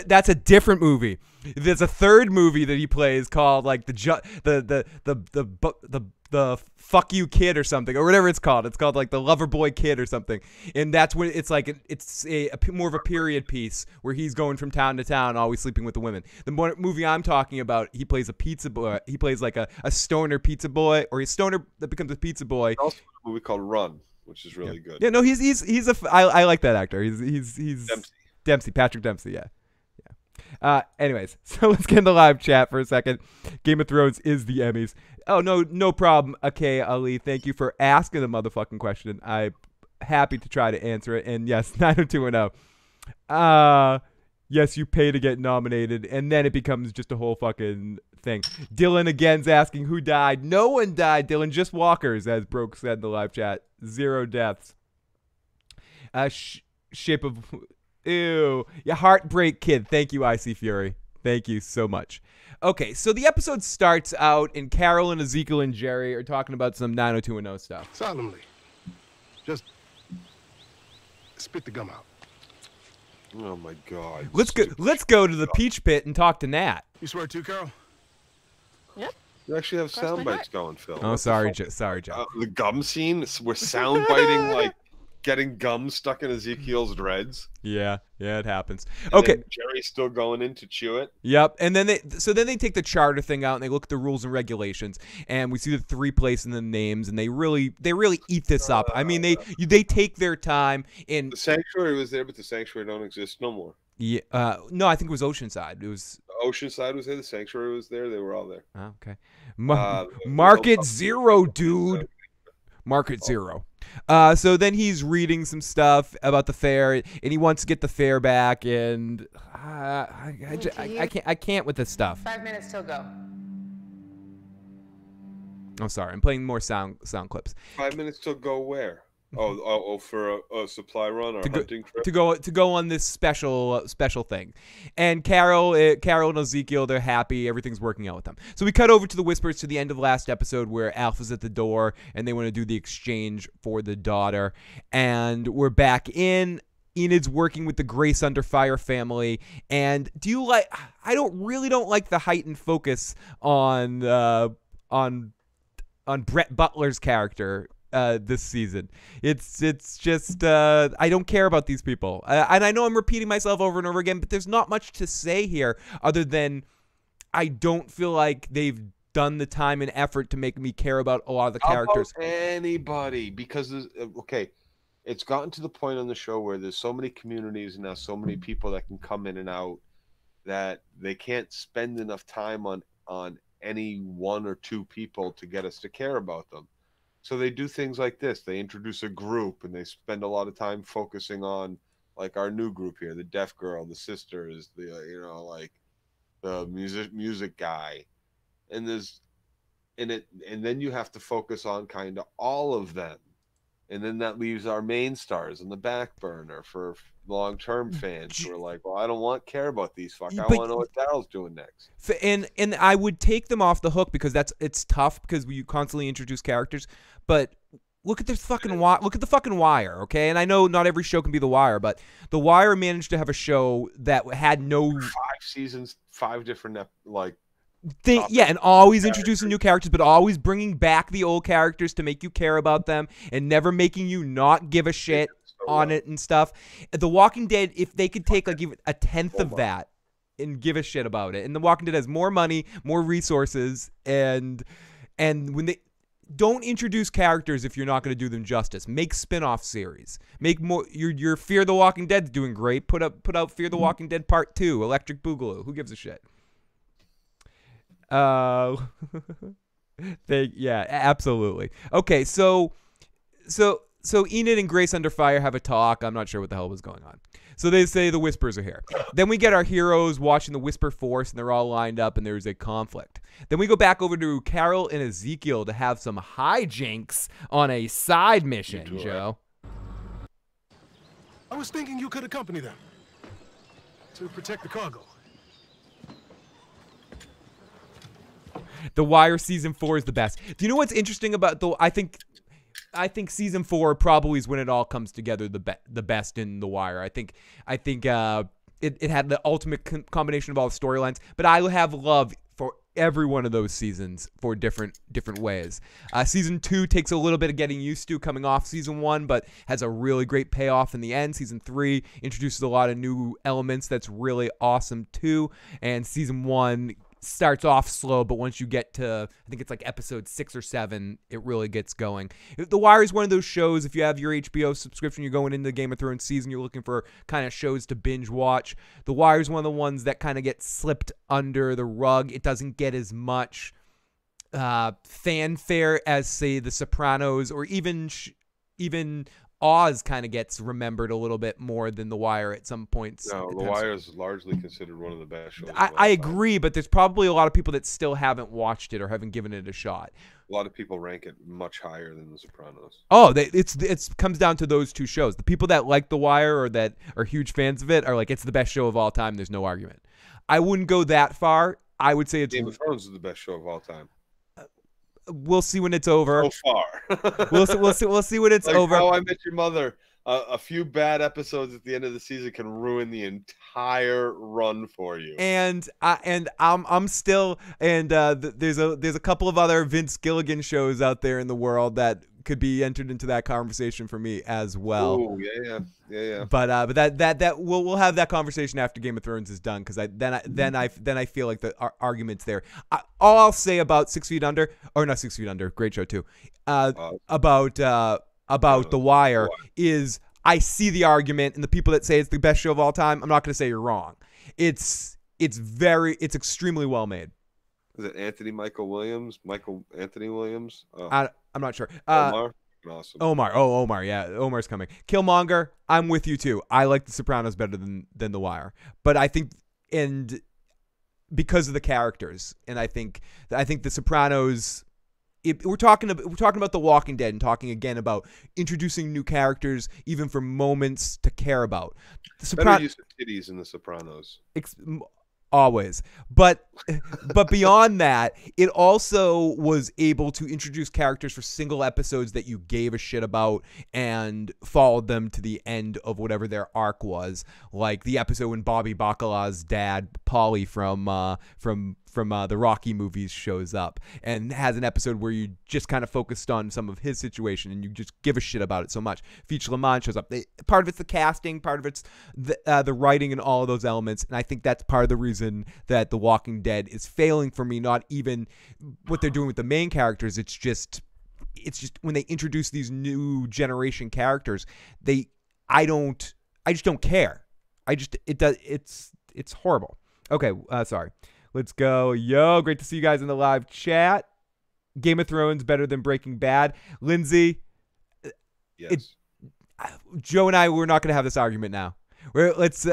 that's a different movie. There's a third movie that he plays called like the fuck you kid or something, or whatever it's called. It's called like the Loverboy Kid or something. And that's when it's like it's a more of a period piece where he's going from town to town, always sleeping with the women. The movie I'm talking about, he plays a pizza boy. He plays like a stoner pizza boy, or a stoner that becomes a pizza boy. Also a movie called Run, which is really good. Yeah, no, I like that actor. He's Dempsey, Patrick Dempsey. Yeah. Anyways, so let's get in the live chat for a second. Game of Thrones is the Emmys. Oh, no problem. Okay, Ali, thank you for asking the motherfucking question. I'm happy to try to answer it. And yes, 90210. Yes, you pay to get nominated, and then it becomes just a whole fucking thing. Dylan again's asking who died. No one died, Dylan. Just walkers, as Broke said in the live chat. 0 deaths. Shape of... Ew. Yeah, Heartbreak Kid. Thank you, Icy Fury. Thank you so much. Okay, so the episode starts out, and Carol and Ezekiel and Jerry are talking about some 90210 stuff. Solemnly. Just spit the gum out. Oh my God. Let's go to the Peach Pit and talk to Nat. You swear to, Carol? Yep. You actually have sound bites going, Phil. Oh, sorry, Joe. The gum scene, we're sound biting like getting gum stuck in Ezekiel's dreads. Yeah, it happens. And okay. Jerry's still going in to chew it. Yep. And then they take the charter thing out and they look at the rules and regulations, and we see the 3 places and the names, and they really eat this up. I mean, they take their time in. The sanctuary was there, but the sanctuary don't exist no more. Yeah. No, I think it was Oceanside. It was Oceanside was there. The sanctuary was there. They were all there. Oh, okay. Market Zero, dude. Market Zero. So then he's reading some stuff about the fair, and he wants to get the fair back, and I can't with this stuff. 5 minutes till go. Oh, sorry. I'm playing more sound clips. 5 minutes till go where? Oh, for a supply run or hunting trip? To go on this special thing. And Carol and Ezekiel, they're happy. Everything's working out with them. So we cut over to the Whispers to the end of last episode where Alpha's at the door and they want to do the exchange for the daughter. And we're back in. Enid's working with the Grace Under Fire family. And I don't like the heightened focus on Brett Butler's character this season. It's just I don't care about these people, and I know I'm repeating myself over and over again, but there's not much to say here other than I don't feel like they've done the time and effort to make me care about a lot of the characters. How about anybody, because okay, it's gotten to the point on the show where there's so many communities and now so many people that can come in and out that they can't spend enough time on any one or two people to get us to care about them. So they do things like this. They introduce a group and they spend a lot of time focusing on like our new group here, the deaf girl, the sisters, the like the music guy. And then you have to focus on kind of all of them. And then that leaves our main stars on the back burner for long-term fans who are like, well, I don't care about these fuck. I want to know what Daryl's doing next. And I would take them off the hook because it's tough because we constantly introduce characters. But look at this fucking look at the fucking Wire, okay? And I know not every show can be The Wire, but The Wire managed to have a show that had no 5 seasons, 5 different and always introducing new characters, but always bringing back the old characters to make you care about them and never making you not give a shit on it and stuff. The Walking Dead, if they could take like even a tenth of that and give a shit about it, and The Walking Dead has more money, more resources, and when they don't introduce characters if you're not going to do them justice. Make spin-off series. Make more. Your Fear the Walking Dead's doing great. Put out Fear the Walking Dead Part 2, Electric Boogaloo. Who gives a shit? Yeah, absolutely. Okay, so Enid and Grace Under Fire have a talk. I'm not sure what the hell was going on. So they say the Whispers are here. Then we get our heroes watching the Whisper Force, and they're all lined up, and there's a conflict. Then we go back over to Carol and Ezekiel to have some hijinks on a side mission, Joe. I was thinking you could accompany them to protect the cargo. The Wire season 4 is the best. Do you know what's interesting about I think season 4 probably is when it all comes together the best in The Wire. I think it had the ultimate combination of all the storylines, but I have love for every one of those seasons for different ways. Season 2 takes a little bit of getting used to coming off season 1, but has a really great payoff in the end. Season 3 introduces a lot of new elements that's really awesome too, and season 1 starts off slow, but once you get to, I think it's like episode 6 or 7, it really gets going. The Wire is one of those shows, if you have your HBO subscription, you're going into the Game of Thrones season, you're looking for kind of shows to binge watch. The Wire is one of the ones that kind of gets slipped under the rug. It doesn't get as much fanfare as, say, The Sopranos, or even Oz kind of gets remembered a little bit more than The Wire at some points. No, The Wire is largely considered one of the best shows. I agree, but there's probably a lot of people that still haven't watched it or haven't given it a shot. A lot of people rank it much higher than The Sopranos. Oh, it comes down to those two shows. The people that like The Wire or that are huge fans of it are like, it's the best show of all time. There's no argument. I wouldn't go that far. I would say it's Game of Thrones is the best show of all time. We'll see when it's over. So far. we'll see when it's over. How I Met Your Mother. A few bad episodes at the end of the season can ruin the entire run for you. And I'm still there's a couple of other Vince Gilligan shows out there in the world that could be entered into that conversation for me as well. Oh yeah. But that we'll have that conversation after Game of Thrones is done, because then I feel like the argument's there. All I'll say about 6 Feet Under, or not 6 Feet Under, great show too. About The Wire is, I see the argument, and the people that say it's the best show of all time, I'm not going to say you're wrong. It's extremely well made. Is it Michael Anthony Williams? Oh. I'm not sure. Omar? Awesome. Omar. Yeah, Omar's coming. Killmonger, I'm with you too. I like The Sopranos better than The Wire. But I think, and because of the characters, and I think The Sopranos, we're talking about The Walking Dead, and talking again about introducing new characters, even for moments to care about. Better use of titties in The Sopranos. Always. But beyond that, it also was able to introduce characters for single episodes that you gave a shit about and followed them to the end of whatever their arc was. Like the episode when Bobby Bacala's dad, Paulie from from the Rocky movies shows up and has an episode where you just kind of focused on some of his situation and you just give a shit about it so much. Feach Lamont shows up. Part of it's the casting, part of it's the writing and all of those elements, and I think that's part of the reason that The Walking Dead is failing for me. Not even what they're doing with the main characters. It's just when they introduce these new generation characters, I just don't care. It's horrible. Okay, sorry. Let's go. Yo, great to see you guys in the live chat. Game of Thrones better than Breaking Bad. Lindsay, Yes. Joe and I, we're not going to have this argument now. Let's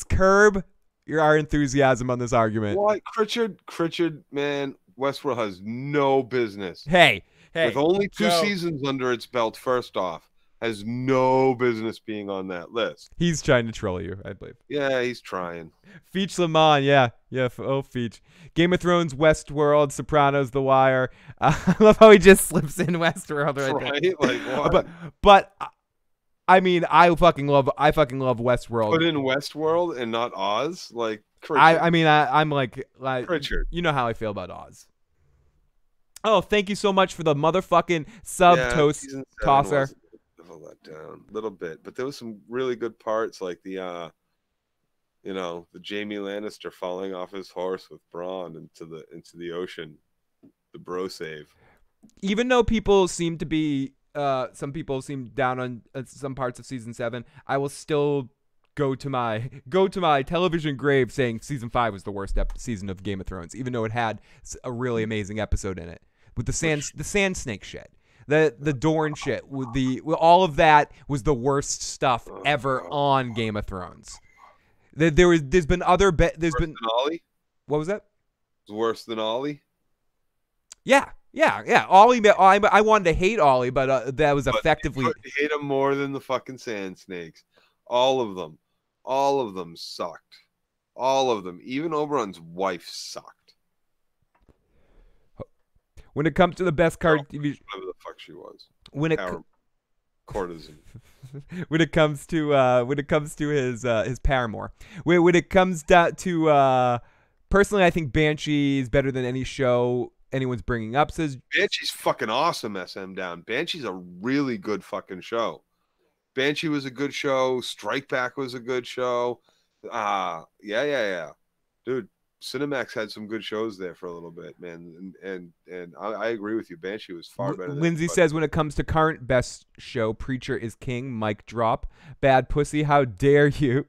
curb our enthusiasm on this argument. What? Pritchard, man, Westworld has no business. Hey. With only 2 Joe. seasons under its belt, first off, has no business being on that list. He's trying to troll you, I believe. Yeah, he's trying. Feach Lamont, yeah. Feach. Game of Thrones, Westworld, Sopranos, The Wire. I love how he just slips in Westworld right there. Like what? But I mean, I fucking love Westworld. Put in Westworld and not Oz, like Pritchard. I'm like Pritchard. You know how I feel about Oz. Oh, thank you so much for the motherfucking sub toast tosser. Down a little bit, but there was some really good parts, like the the Jamie Lannister falling off his horse with Bronn into the ocean, the bro save. Even though people seem to be some people seem down on some parts of season 7, I will still go to my television grave saying season 5 was the worst season of Game of Thrones, even though it had a really amazing episode in it with the sand snake shit. The Dorne shit, all of that was the worst stuff ever on Game of Thrones. There's been other there's been Ollie. What was that? It's worse than Ollie. Yeah. Ollie, I wanted to hate Ollie, but that was effectively hate him more than the fucking sand snakes. All of them sucked. All of them. Even Oberyn's wife sucked. When it comes to the best card TV, whatever the fuck she was. Courtesan. When it comes to his paramour, when it comes down to personally, I think Banshee is better than any show anyone's bringing up. Says Banshee's fucking awesome. SM Down. Banshee's a really good fucking show. Banshee was a good show. Strike Back was a good show. Yeah. Dude, Cinemax had some good shows there for a little bit, man, and I agree with you. Banshee was far better. Lindsay says when it comes to current best show, Preacher is king. Mic drop. Bad Pussy. How dare you?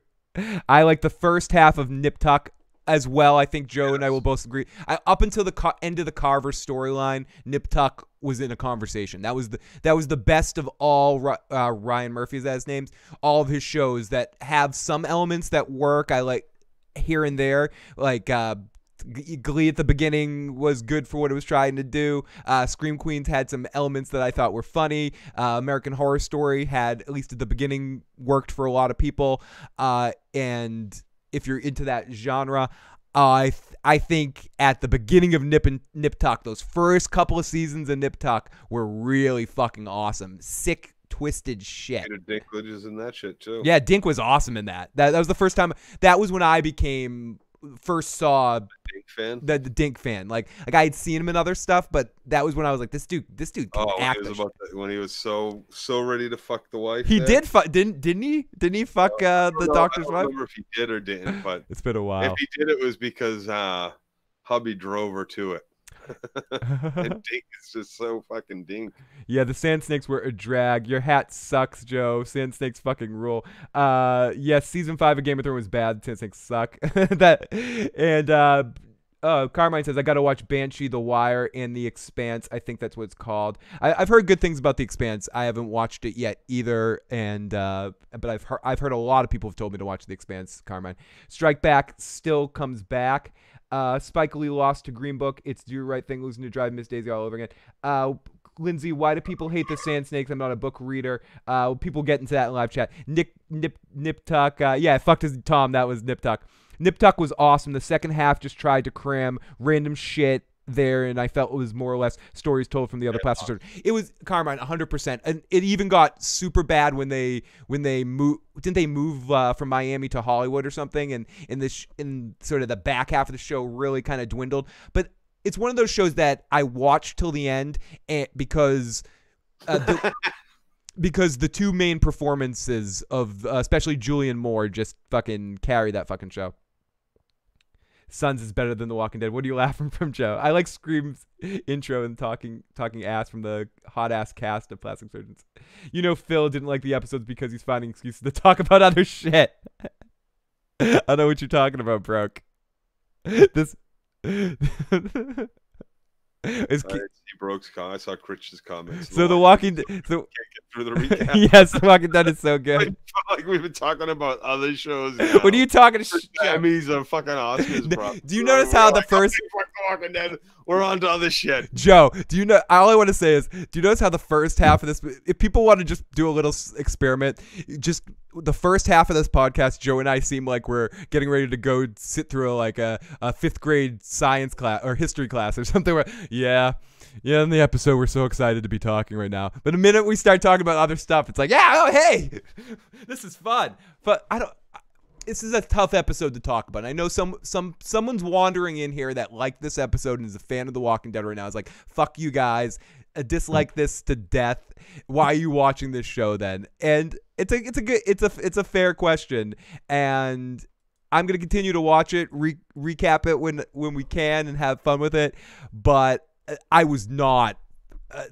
I like the first half of Nip Tuck as well. I think Joe and I will both agree. Up until the end of the Carver storyline, Nip Tuck was in a conversation. That was the best of all Ryan Murphy's as names. All of his shows that have some elements that work. I like here and there, like Glee at the beginning was good for what it was trying to do. Scream Queens had some elements that I thought were funny. American Horror Story had, at least at the beginning, worked for a lot of people. And if you're into that genre, I think at the beginning of Nip Tuck, those first couple of seasons of Nip Tuck were really fucking awesome. Sick, twisted shit. Peter Dinklage is in that shit too. Yeah, Dink was awesome in that. That was the first time. That was when I first saw the Dink fan. Like I had seen him in other stuff, but that was when I was like, this dude can act. When he was so ready to fuck the wife. He did fuck, didn't he? Didn't he fuck the doctor's wife? I don't remember if he did or didn't, but it's been a while. If he did, it was because hubby drove her to it. And Dink is just so fucking Dink. Yeah, the Sand Snakes were a drag. Your hat sucks, Joe. Sand Snakes fucking rule. Yes, season 5 of Game of Thrones was bad. Sand Snakes suck. Carmine says I gotta watch Banshee, The Wire, and The Expanse. I think that's what it's called. I've heard good things about The Expanse. I haven't watched it yet either, and but I've heard a lot of people have told me to watch The Expanse. Carmine, Strike Back still comes back. Spike Lee lost to Green Book. It's Do Right Thing, losing to Drive Miss Daisy all over again. Lindsay, why do people hate the Sand Snakes? I'm not a book reader. People get into that in live chat. Nip Tuck. Yeah, fucked his Tom. That was Nip Tuck. Nip Tuck was awesome. The second half just tried to cram random shit there, and I felt it was more or less stories told from the other plastic surgeons. It was Carmine, 100%, and it even got super bad when they moved. Didn't they move from Miami to Hollywood or something? And in sort of the back half of the show really kind of dwindled. But it's one of those shows that I watched till the end, because because the two main performances of especially Julianne Moore just fucking carry that fucking show. Sons is better than The Walking Dead. What are you laughing from, Joe? I like Scream's intro and talking ass from the hot ass cast of Plastic Surgeons. You know, Phil didn't like the episodes because he's finding excuses to talk about other shit. I know what you're talking about, Broke. This is I see Broke's comment. I saw Critch's comments. so The Walking Dead. So Can't get through the recap. yes, The Walking Dead is so good. Like we've been talking about other shows. What are you talking? Emmys or fucking Oscars, bro. Do you notice how the first? Fuck The Walking Dead. We're on to other shit. Joe, do you know? All I want to say is, do you notice how the first half of this? If people want to just do a little experiment, just the first half of this podcast, Joe and I seem like we're getting ready to go sit through like a 5th grade science class or history class or something. Where in the episode we're so excited to be talking right now, but the minute we start talking about other stuff, it's like, hey, this is fun. But this is a tough episode to talk about. I know someone's wandering in here that liked this episode and is a fan of The Walking Dead right now. It's like, fuck you guys. I dislike this to death. Why are you watching this show then? And it's a fair question, and I'm gonna continue to watch it, recap it when we can, and have fun with it. But I was not.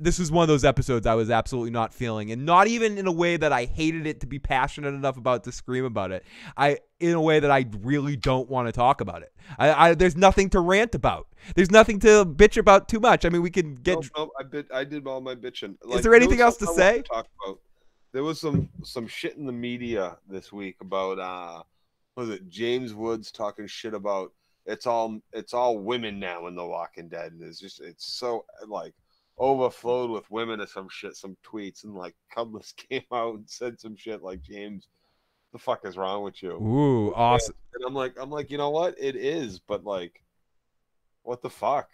This was one of those episodes I was absolutely not feeling, and not even in a way that I hated it to be passionate enough about to scream about it. In a way that I really don't want to talk about it. There's nothing to rant about. There's nothing to bitch about too much. I mean, we can get. No, I did all my bitching. Like, is there anything else to say? There was some shit in the media this week about was it James Woods talking shit about it's all women now in The Walking Dead, and it's so like overflowed with women or some shit, some tweets, and like Cumless came out and said some shit like, James, the fuck is wrong with you? Ooh, awesome. And I'm like, you know what? It is, but like, what the fuck?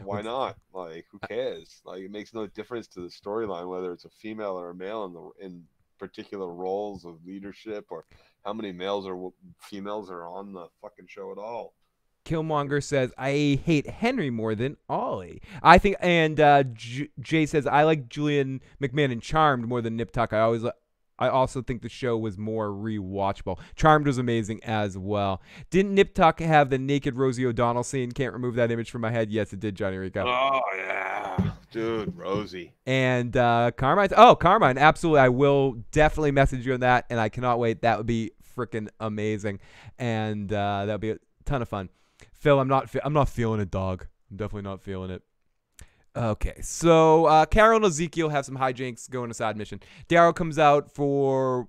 Why not? Like, who cares? Like, it makes no difference to the storyline whether it's a female or a male in particular roles of leadership, or how many males or females are on the fucking show at all. Killmonger says, I hate Henry more than Ollie. I think, and Jay says, I like Julian McMahon in Charmed more than Nip Tuck. I also think the show was more rewatchable. Charmed was amazing as well. Didn't Nip Tuck have the naked Rosie O'Donnell scene? Can't remove that image from my head. Yes, it did, Johnny Rico. Oh, yeah. Dude, Rosie. And Carmine, absolutely. I will definitely message you on that, and I cannot wait. That would be freaking amazing, and that would be a ton of fun. Phil, I'm not feeling it, dog. I'm definitely not feeling it. Okay, so Carol and Ezekiel have some hijinks going to side mission. Daryl comes out for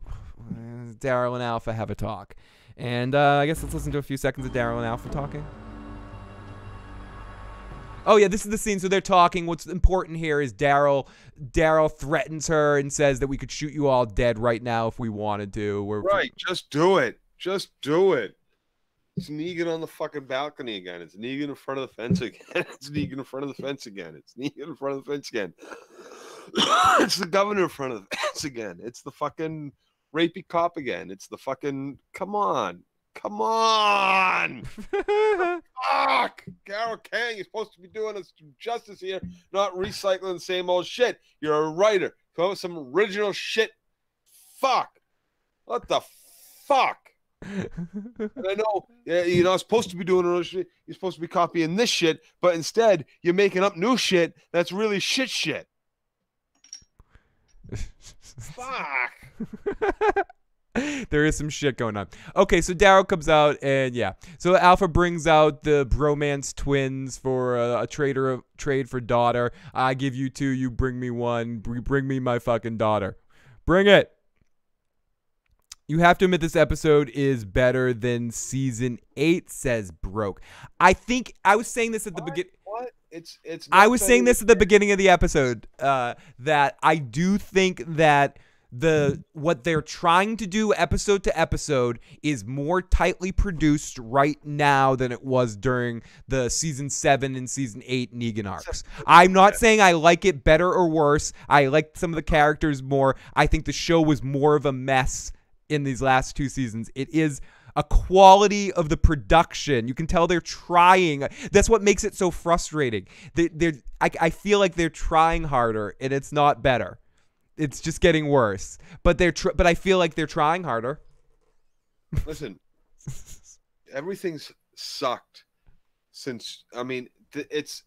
Daryl and Alpha have a talk. And I guess let's listen to a few seconds of Daryl and Alpha talking. Oh, yeah, this is the scene. So they're talking. What's important here is Daryl threatens her and says that we could shoot you all dead right now if we wanted to. Right, just do it. Just do it. It's Negan on the fucking balcony again. It's Negan in front of the fence again. It's Negan in front of the fence again. It's Negan in front of the fence again. It's the governor in front of the fence again. It's the fucking rapey cop again. It's the fucking... Come on. Come on. Fuck. Carol Kang, you're supposed to be doing us justice here, not recycling the same old shit. You're a writer. Come up with some original shit. Fuck. What the fuck? And I know you're not supposed to be doing all this shit. You're supposed to be copying this shit, but instead you're making up new shit that's really shit. Fuck. There is some shit going on. Okay, so Daryl comes out, and yeah. So Alpha brings out the bromance twins for a trade for daughter. I give you 2, you bring me 1. Bring me my fucking daughter. Bring it. You have to admit this episode is better than season 8, says Broke. I think I was saying this at the beginning. What? I was saying this at the beginning of the episode, that I do think that what they're trying to do episode to episode is more tightly produced right now than it was during the season 7 and season 8 Negan arcs. I'm not saying I like it better or worse. I like some of the characters more. I think the show was more of a mess in these last 2 seasons. It is a quality of the production. You can tell they're trying. That's what makes it so frustrating. I feel like they're trying harder, and it's not better. It's just getting worse. But I feel like they're trying harder. Listen, everything's sucked since. I mean, it's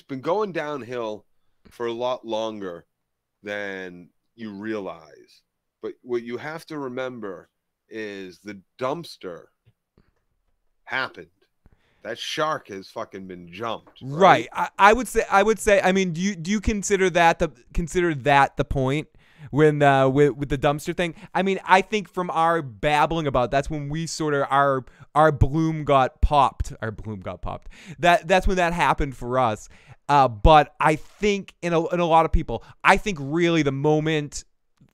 been going downhill for a lot longer than you realize. But what you have to remember is the dumpster happened. That shark has fucking been jumped. Right. I would say. I mean, do you consider that the point when with the dumpster thing? I mean, I think from our babbling about, that's when we sort of our bloom got popped. Our bloom got popped. That's when that happened for us. But I think in a lot of people, I think really the moment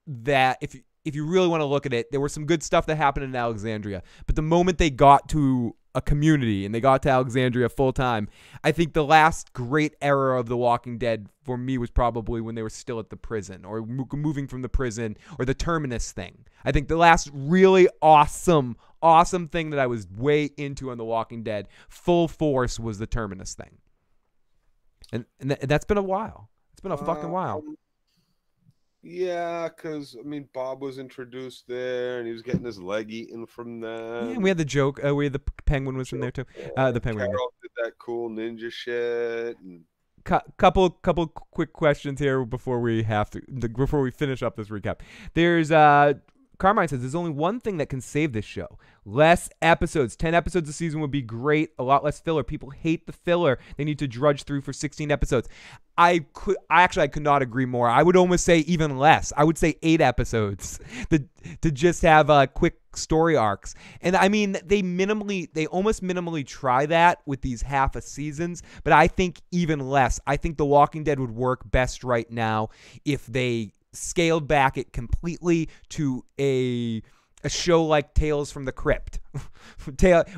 that if you really want to look at it, there was some good stuff that happened in Alexandria. But the moment they got to a community and they got to Alexandria full time, I think the last great era of The Walking Dead for me was probably when they were still at the prison or moving from the prison or the Terminus thing. I think the last really awesome thing that I was way into on The Walking Dead full force was the Terminus thing. And that's been a while. It's been a fucking while. Yeah, because, I mean, Bob was introduced there, and he was getting his leg eaten from that. Yeah, we had the joke. We had the penguin was in there, too. The penguin. Carol did that cool ninja shit. And... Couple quick questions here before we finish up this recap. There's Carmine says there's only one thing that can save this show. Less episodes. 10 episodes a season would be great. A lot less filler. People hate the filler. They need to drudge through for 16 episodes. I could not agree more. I would almost say even less. I would say 8 episodes to just have quick story arcs. And I mean, they almost minimally try that with these half a seasons, but I think even less. I think The Walking Dead would work best right now if they scaled back it completely to a show like Tales from the Crypt,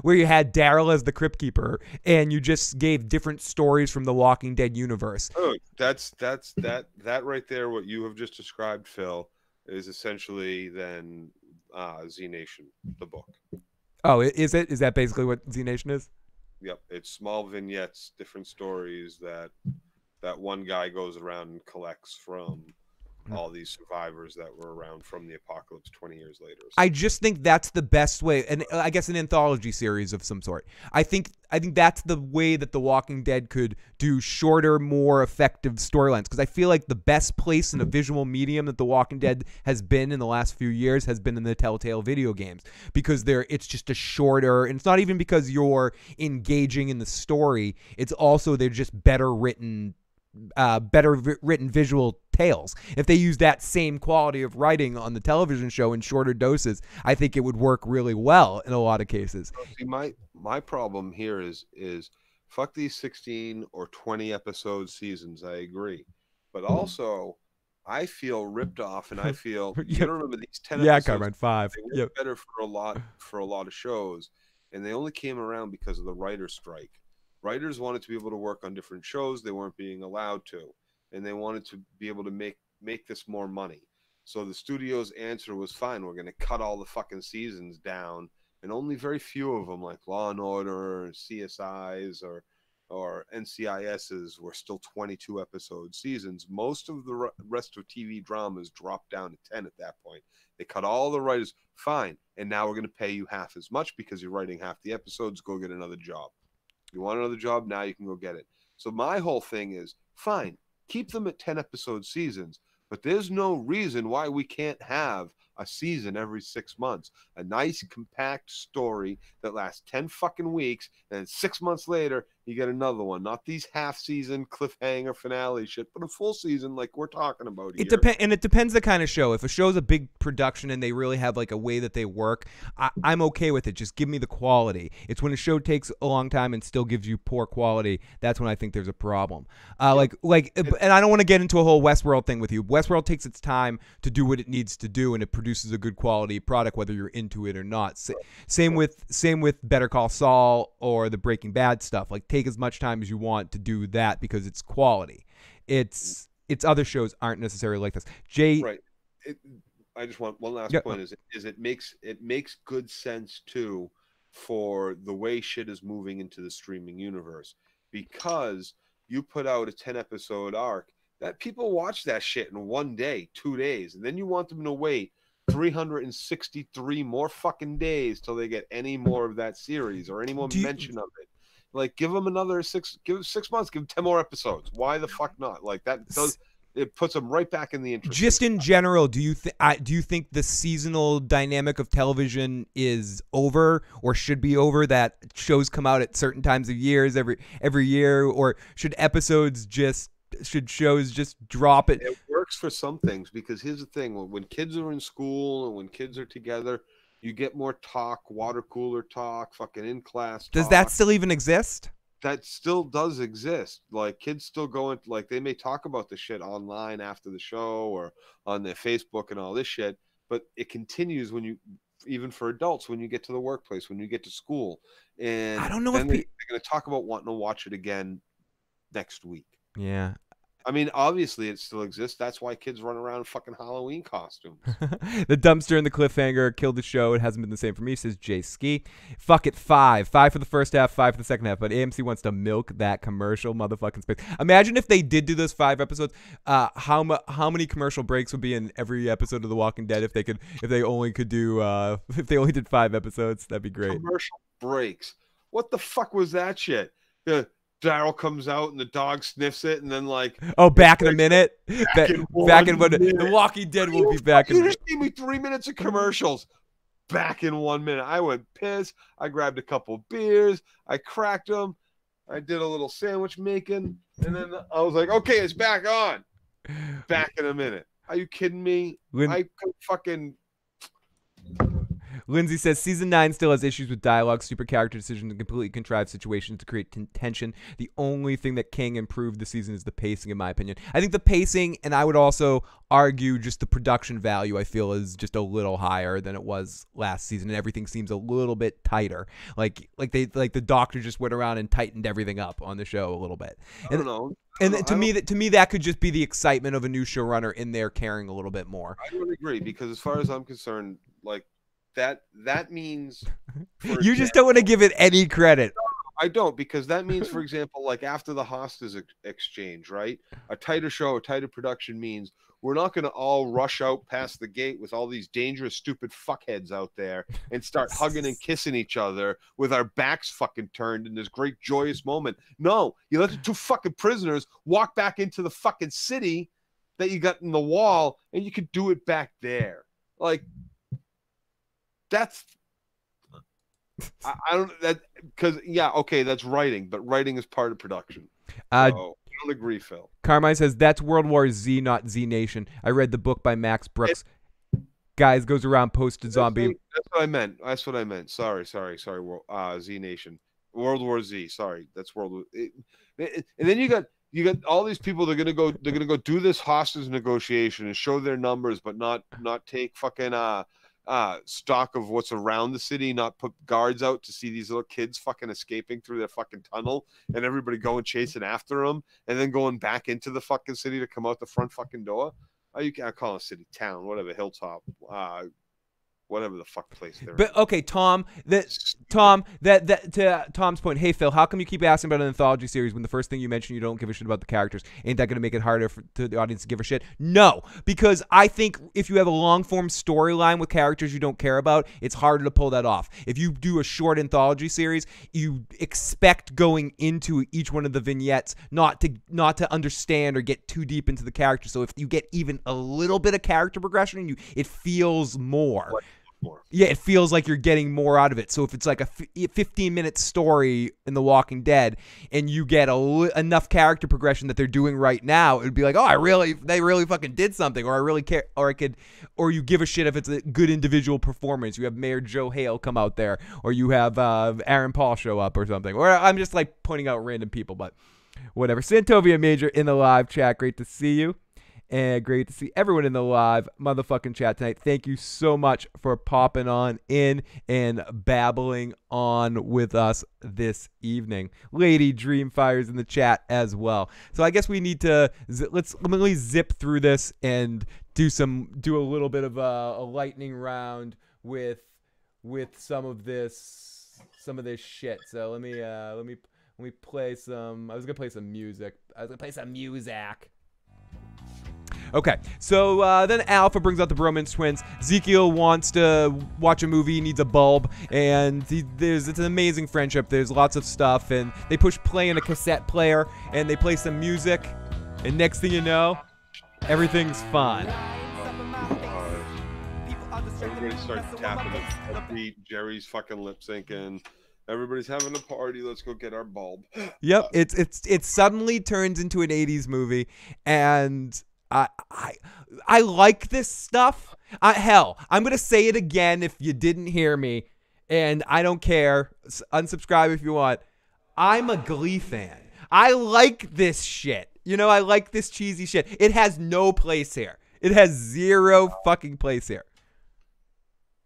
where you had Daryl as the Crypt Keeper, and you just gave different stories from the Walking Dead universe. Oh, that's that right there. What you have just described, Phil, is essentially then Z Nation, the book. Oh, is it? Is that basically what Z Nation is? Yep, it's small vignettes, different stories that one guy goes around and collects from all these survivors that were around from the apocalypse 20 years later. I just think that's the best way, and I guess an anthology series of some sort. I think that's the way that The Walking Dead could do shorter, more effective storylines, because I feel like the best place in a visual medium that The Walking Dead has been in the last few years has been in the Telltale video games, because it's just a shorter, and it's not even because you're engaging in the story, it's also they're just better written visual tales. If they use that same quality of writing on the television show in shorter doses, I think it would work really well in a lot of cases. See, my problem here is fuck these 16 or 20 episode seasons. I agree, but also I feel ripped off, and I feel you gotta remember these 10 episodes. Carmen, 5. They were better for a lot of shows, and they only came around because of the writer's strike. Writers wanted to be able to work on different shows. They weren't being allowed to, and they wanted to be able to make this more money. So the studio's answer was, fine, we're going to cut all the fucking seasons down, and only very few of them, like Law and Order, CSIs, or NCISs, were still 22 episode seasons. Most of the rest of TV dramas dropped down to 10 at that point. They cut all the writers. Fine, and now we're going to pay you half as much because you're writing half the episodes. Go get another job. You want another job? Now you can go get it. So my whole thing is, fine, keep them at 10 episode seasons, but there's no reason why we can't have a season every 6 months. A nice, compact story that lasts 10 fucking weeks, and then 6 months later, you get another one. Not these half-season cliffhanger finale shit, but a full season like we're talking about here. It depends the kind of show. If a show's a big production and they really have like a way that they work, I'm okay with it. Just give me the quality. It's when a show takes a long time and still gives you poor quality, that's when I think there's a problem. And I don't want to get into a whole Westworld thing with you. Westworld takes its time to do what it needs to do, and it produces a good quality product whether you're into it or not. Same with Better Call Saul or the Breaking Bad stuff. Like, take as much time as you want to do that because it's quality. It's other shows aren't necessarily like this. Right. I just want one last point is it makes good sense too for the way shit is moving into the streaming universe, because you put out a 10-episode arc that people watch that shit in 1 day, 2 days, and then you want them to wait 363 more fucking days till they get any more of that series or any more mention of it. Like, give them another 6 months, give them 10 more episodes. Why the fuck not? Like, it puts them right back in the interest. Just in general, do you think the seasonal dynamic of television is over or should be over, that shows come out at certain times of years every year, or should shows just drop it? It works for some things, because here's the thing: when kids are in school and when kids are together, you get more talk, water cooler talk, fucking in class talk. Does that still even exist? That still does exist. Like, kids still go into, like, they may talk about the shit online after the show or on their Facebook and all this shit, but it continues even for adults, when you get to the workplace, when you get to school. And I don't know if they're going to talk about wanting to watch it again next week. Yeah. I mean, obviously it still exists. That's why kids run around in fucking Halloween costumes. The dumpster and the cliffhanger killed the show. It hasn't been the same for me, says Jay Ski. Fuck it, 5 for the first half, 5 for the second half. But AMC wants to milk that commercial motherfucking space. Imagine if they did do those 5 episodes. How many commercial breaks would be in every episode of The Walking Dead if they only did 5 episodes? That'd be great. Commercial breaks. What the fuck was that shit? Daryl comes out and the dog sniffs it, and then back in a minute. Back in 1 minute. The Walking Dead will be back in. You just gave me 3 minutes of commercials. Back in 1 minute. I went pissed. I grabbed a couple beers. I cracked them. I did a little sandwich making, and then I was like, okay, it's back on. Back in a minute. Are you kidding me? I could fucking. Lindsay says season 9 still has issues with dialogue, super character decisions, and completely contrived situations to create tension. The only thing that can improve the season is the pacing, in my opinion. I think the pacing, and I would also argue just the production value, I feel, is just a little higher than it was last season, and everything seems a little bit tighter. Like the doctor just went around and tightened everything up on the show a little bit. I don't know. And to me, that could just be the excitement of a new showrunner in there caring a little bit more. I would agree, because as far as I'm concerned, that means you just don't want to give it any credit. I don't, because that means, for example, like after the hostage exchange, right? A tighter show, a tighter production means we're not going to all rush out past the gate with all these dangerous, stupid fuckheads out there and start hugging and kissing each other with our backs fucking turned in this great joyous moment. No, you let the 2 fucking prisoners walk back into the fucking city that you got in the wall, and you could do it back there. Like, that's I don't that because that's writing, but writing is part of production. So I'll agree, Phil. Carmine says that's World War Z, not Z Nation. I read the book by Max Brooks. Guys goes around post zombie. That's what I meant. That's what I meant. Sorry. Z Nation, World War Z. Sorry, that's World War. And then you got all these people. They're gonna go do this hostage negotiation and show their numbers, but not take fucking stock of what's around the city, not put guards out to see these little kids fucking escaping through their fucking tunnel and everybody going chasing after them and then going back into the fucking city to come out the front fucking door. I call it a city, town, whatever, Hilltop, whatever the fuck place they're in. But okay, Tom, to Tom's point, hey Phil, how come you keep asking about an anthology series when the first thing you mention you don't give a shit about the characters? Ain't that going to make it harder to the audience to give a shit? No, because I think if you have a long form storyline with characters you don't care about, it's harder to pull that off. If you do a short anthology series, you expect going into each one of the vignettes not to understand or get too deep into the character. So if you get even a little bit of character progression, it feels more. more. Yeah, it feels like you're getting more out of it. So if it's like a 15-minute story in The Walking Dead, and you get enough character progression that they're doing right now, it would be like, oh, they really fucking did something, or I really care, or you give a shit if it's a good individual performance. You have Mayor Joe Hale come out there, or you have Aaron Paul show up or something. Or I'm just like pointing out random people, but whatever. Santovia Major in the live chat. Great to see you. And great to see everyone in the live motherfucking chat tonight. Thank you so much for popping on in and babbling on with us this evening. Lady Dreamfire's in the chat as well. So I guess we need to let me zip through this and do a little bit of a lightning round with some of this shit. So let me play some. I was gonna play some music. Okay, so then Alpha brings out the Bromance twins. Ezekiel wants to watch a movie, needs a bulb, and it's an amazing friendship. There's lots of stuff, and they push play in a cassette player, and they play some music, and next thing you know, everything's fine. Everybody starts tapping a beat. Jerry's fucking lip syncing. Everybody's having a party. Let's go get our bulb. Yep, it suddenly turns into an 80s movie, and I like this stuff. Hell, I'm going to say it again if you didn't hear me, and I don't care. Unsubscribe if you want. I'm a Glee fan. I like this shit. You know, I like this cheesy shit. It has no place here. It has zero fucking place here.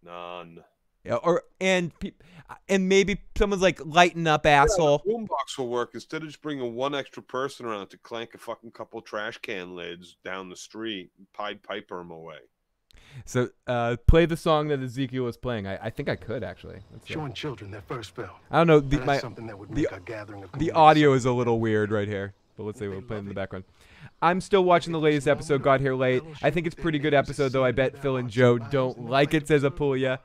None. Yeah, and maybe someone's like, lighten up, asshole. Yeah, boombox will work instead of just bringing one extra person around to clank a fucking couple trash can lids down the street. Pied Piper them away. So play the song that Ezekiel was playing. I think I could actually. Showing children their first spell. I don't know. The audio is a little weird right here, but let's see. We'll play it in the background. I'm still watching the latest episode. Got here late. I think it's a pretty good episode, though. I bet Phil and Joe don't like it, says Apulia.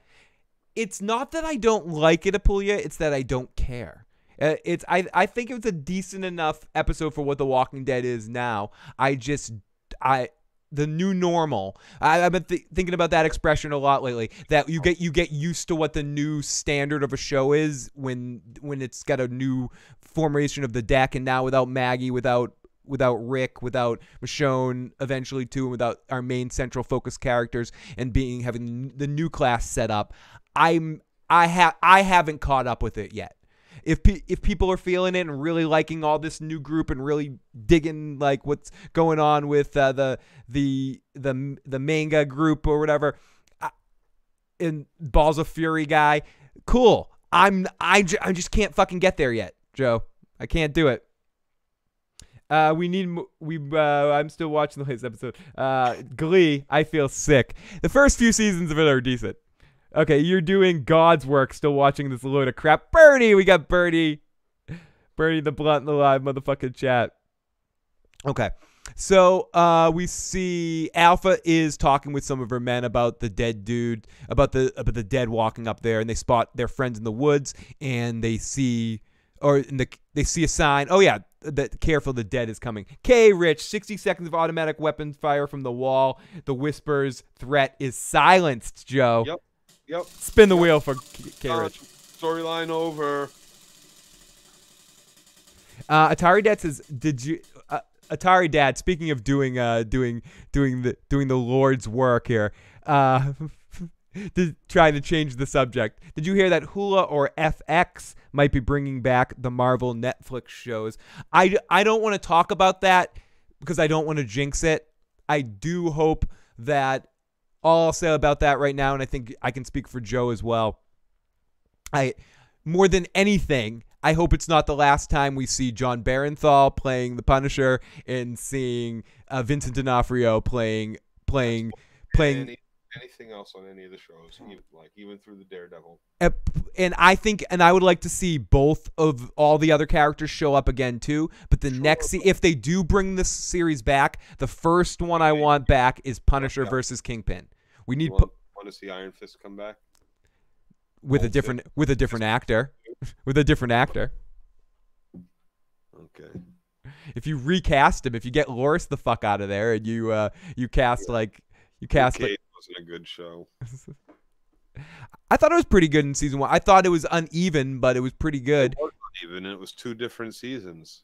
It's not that I don't like it, Apulia. It's that I don't care. I think it was a decent enough episode for what The Walking Dead is now. The new normal. I've been thinking about that expression a lot lately. That you get used to what the new standard of a show is when it's got a new formation of the deck, and now without Maggie, without Rick, without Michonne eventually too, and without our main central focus characters, and having the new class set up. I haven't caught up with it yet. If people are feeling it and really liking all this new group and really digging like what's going on with the manga group or whatever, and Balls of Fury guy, cool. I just can't fucking get there yet, Joe. I can't do it. I'm still watching the latest episode. Glee, I feel sick. The first few seasons of it are decent. Okay, you're doing God's work, still watching this load of crap. Birdie, we got Birdie. Birdie the Blunt in the live motherfucking chat. Okay, so we see Alpha is talking with some of her men about the dead dude, about the dead walking up there, and they spot their friends in the woods, and they see a sign. Oh yeah, that careful, the dead is coming. K Rich, 60 seconds of automatic weapon fire from the wall. The Whisper's threat is silenced, Joe. Yep. Spin the wheel for K Rich. Storyline over. Atari Dad says, "Did you?" Atari Dad, speaking of doing the Lord's work here, trying to change the subject. Did you hear that Hula or FX might be bringing back the Marvel Netflix shows? I don't want to talk about that because I don't want to jinx it. I do hope that all I'll say about that right now, and I think I can speak for Joe as well. More than anything, I hope it's not the last time we see John Barenthal playing the Punisher and seeing Vincent D'Onofrio playing anything else on any of the shows, even through the Daredevil. And I would like to see both of all the other characters show up again too. But if they do bring this series back, the first one I want back is Punisher versus Kingpin. We need want to see Iron Fist come back with a different actor. With a different actor. Okay. If you recast him, if you get Loris the fuck out of there, and you cast Luke Cage wasn't a good show. I thought it was pretty good in season 1. I thought it was uneven, but it was pretty good. It was uneven. It was 2 different seasons.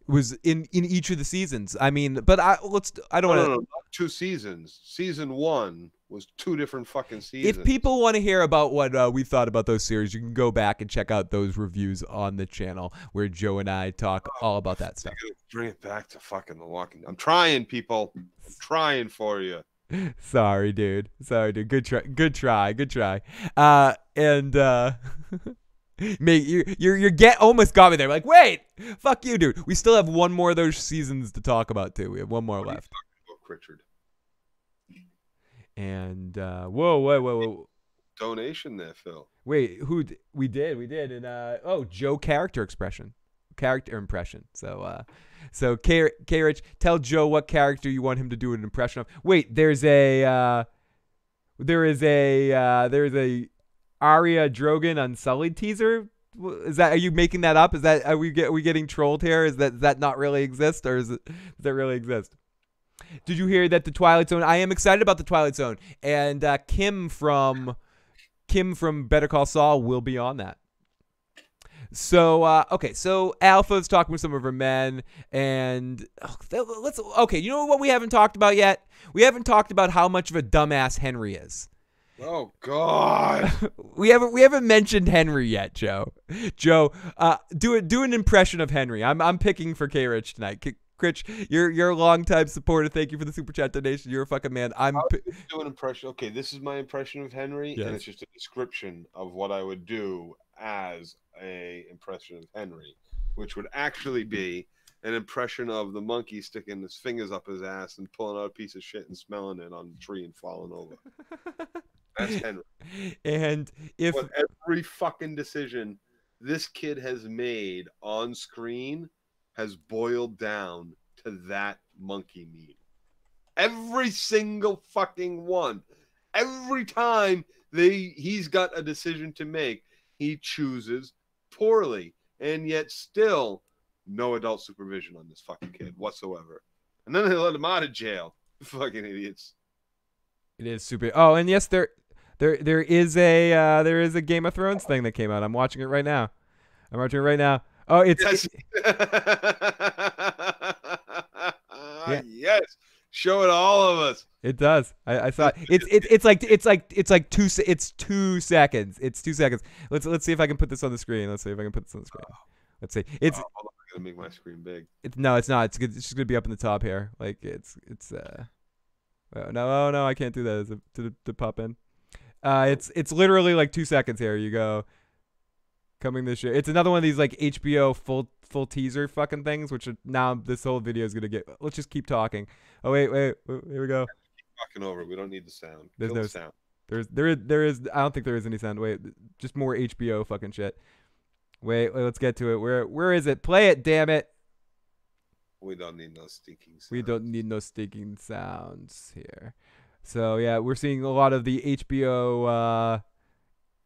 It was in each of the seasons. I mean, but I don't want to. No, not 2 seasons. Season 1 was 2 different fucking seasons. If people want to hear about what we thought about those series, you can go back and check out those reviews on the channel where Joe and I talk all about that stuff. Bring it back to fucking The Walking. I'm trying, people. I'm trying for you. Sorry, dude. Good try. Mate, you almost got me there. Like, wait, fuck you, dude. We still have one more of those seasons to talk about too. We have one more left. Richard. And whoa. Donation there, Phil. Wait, we did, and Joe character impression. So K-Rich, tell Joe what character you want him to do an impression of. Wait, there's a Arya Drogon Unsullied teaser. Are you making that up? Are we getting trolled here? Does that not really exist, or does that really exist? Did you hear that the Twilight Zone? I am excited about the Twilight Zone, and Kim from Better Call Saul will be on that. So okay, so Alpha's talking with some of her men, and you know what we haven't talked about yet? We haven't talked about how much of a dumbass Henry is. Oh God. we haven't mentioned Henry yet, Joe. Joe, do an impression of Henry. I'm picking for K-Rich tonight. Rich, you're a long-time supporter. Thank you for the super chat donation. You're a fucking man. I'm doing an impression. Okay, this is my impression of Henry, yes. And it's just a description of what I would do as a impression of Henry, which would actually be an impression of the monkey sticking his fingers up his ass and pulling out a piece of shit and smelling it on the tree and falling over. That's Henry. And but every fucking decision this kid has made on screen has boiled down to that monkey meme. Every single fucking one. Every time he's got a decision to make, he chooses poorly. And yet still, no adult supervision on this fucking kid whatsoever. And then they let him out of jail. Fucking idiots. It is super. Oh, and yes, there is a Game of Thrones thing that came out. I'm watching it right now. Oh, it's yes. Yes. Show it all of us. It does. I saw it. It's 2 seconds. It's 2 seconds. Let's see if I can put this on the screen. Let's see. Let's see. It's I'm gonna make my screen big. No, it's not. It's good. It's just gonna be up in the top here. Like it's no, I can't do that to pop in. It's literally like 2 seconds here. You go. Coming this year. It's another one of these like HBO full teaser fucking things, which now this whole video is gonna get. Let's just keep talking. Oh wait, here we go. Keep talking over. We don't need the sound. There's no sound. There is. I don't think there is any sound. Wait, just more HBO fucking shit. Wait, let's get to it. Where is it? Play it, damn it. We don't need no stinking sounds. We don't need no stinking sounds here. So yeah, we're seeing a lot of the HBO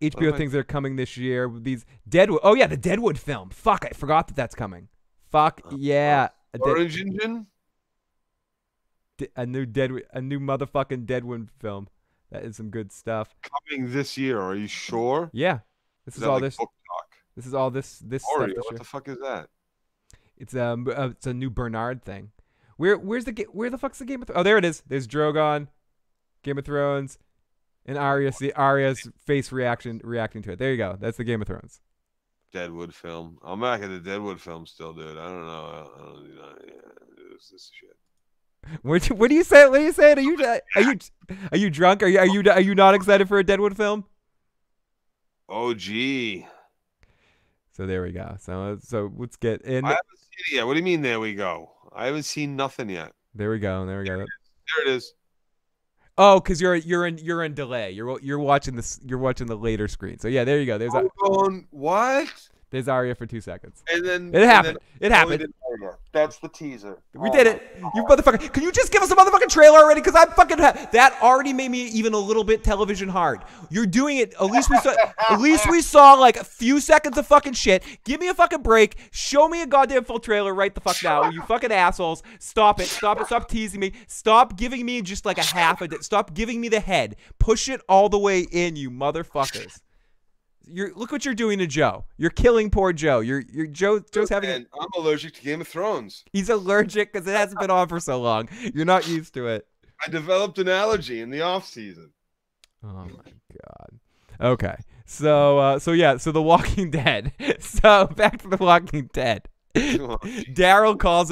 things that are coming this year. These Deadwood. Oh yeah, the Deadwood film. Fuck, I forgot that that's coming. Fuck yeah. Orange Engine. A new motherfucking Deadwood film. That is some good stuff. Coming this year. Are you sure? Yeah. This is all like this. Book talk? This is all this stuff. What the fuck is that? It's a new Bernard thing. Where the fuck's the Game of Thrones? Oh, there it is. There's Drogon, Game of Thrones, and Arya's face reacting to it. There you go. That's the Game of Thrones. Deadwood film. I'm back at the Deadwood film still, dude. I don't know. This shit. What do you say? What are you saying? Are you drunk? Are you not excited for a Deadwood film? Oh gee. So there we go. So let's get in. I haven't seen it yet. What do you mean? There we go. I haven't seen nothing yet. There we go. There it is. Oh, because you're in delay. You're watching this. You're watching the later screen. So yeah, there you go. There's what? There's Arya for 2 seconds. And then It happened. It only happened. did Arya. That's the teaser. We did it. You motherfucker. Can you just give us a motherfucking trailer already? Because I'm fucking... that already made me even a little bit television hard. You're doing it. At least we saw like a few seconds of fucking shit. Give me a fucking break. Show me a goddamn full trailer right the fuck now. You fucking assholes. Stop it. Stop it. Stop teasing me. Stop giving me just like a half a... Stop giving me the head. Push it all the way in, you motherfuckers. Look what you're doing to Joe. You're killing poor Joe. Joe's having. And I'm allergic to Game of Thrones. He's allergic because it hasn't been on for so long. You're not used to it. I developed an allergy in the off season. Oh my god. Okay. So The Walking Dead. So back to The Walking Dead. Daryl calls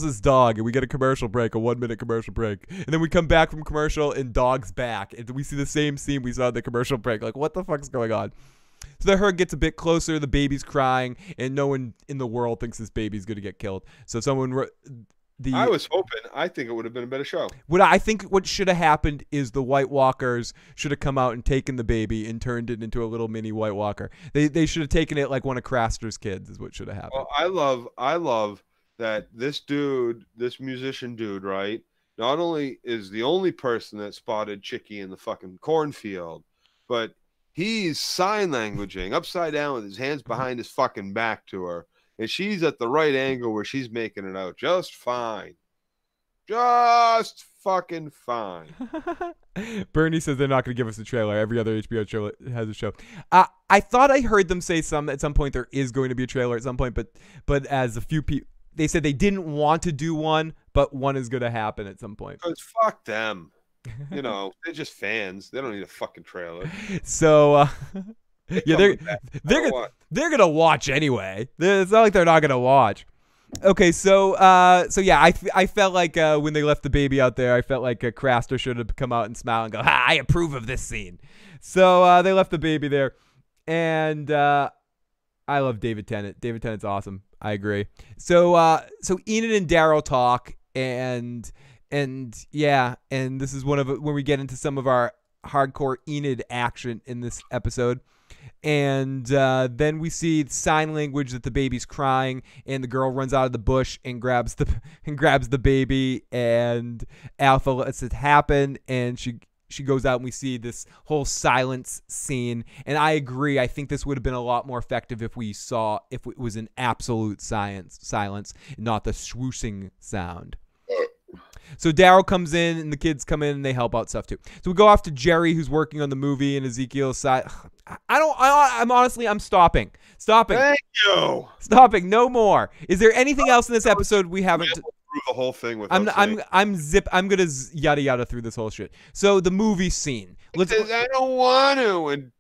his dog, and we get a commercial break, a 1-minute commercial break, and then we come back from commercial and dog's back, and we see the same scene we saw in the commercial break. Like, what the fuck's going on? So the herd gets a bit closer, the baby's crying, and no one in the world thinks this baby's gonna get killed. So I was hoping. I think it would have been a better show. What should have happened is the White Walkers should have come out and taken the baby and turned it into a little mini White Walker. They should have taken it like one of Craster's kids is what should have happened. Well, I love that this musician dude, right? Not only is the only person that spotted Chicky in the fucking cornfield, but he's sign languaging upside down with his hands behind his fucking back to her. And she's at the right angle where she's making it out just fine. Just fucking fine. Bernie says they're not going to give us a trailer. Every other HBO show has a show. I thought I heard them say at some point there is going to be a trailer at some point, but as a few people, they said they didn't want to do one, but one is going to happen at some point. Because fuck them. You know, they're just fans. They don't need a fucking trailer. So, yeah, they're gonna watch anyway. It's not like they're not gonna watch. Okay, so yeah, I felt like when they left the baby out there, I felt like Craster should have come out and smile and go, "Ha, I approve of this scene." So they left the baby there, and I love David Tennant. David Tennant's awesome. I agree. So Enid and Daryl talk, and yeah, and this is one of when we get into some of our hardcore Enid action in this episode. And then we see sign language that the baby's crying, and the girl runs out of the bush and grabs the baby, and Alpha lets it happen, and she goes out, and we see this whole silence scene. And I agree. I think this would have been a lot more effective if it was an absolute silence, not the swooshing sound. So Daryl comes in, and the kids come in, and they help out stuff too. So we go off to Jerry, who's working on the movie, and Ezekiel's side. I'm stopping. Thank you. Stopping. No more. Is there anything else in this episode we haven't? Through the whole thing with. I'm gonna yada yada through this whole shit. So the movie scene. I don't want to, and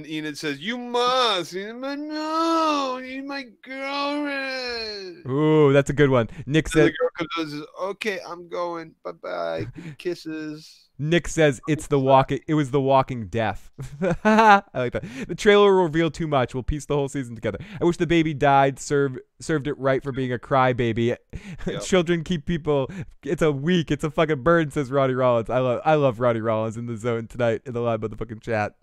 Enid says you must. No, you're my girlfriend. Ooh, that's a good one. Nick said. The girl comes and says, "Okay, I'm going. Bye bye. Kisses." Nick says it was the Walking Death. I like that. The trailer will reveal too much. We'll piece the whole season together. I wish the baby died. Served it right for being a crybaby. Yep. Children keep people. It's a fucking burden, says Roddy Rollins. I love Roddy Rollins in the zone tonight in the live motherfucking chat.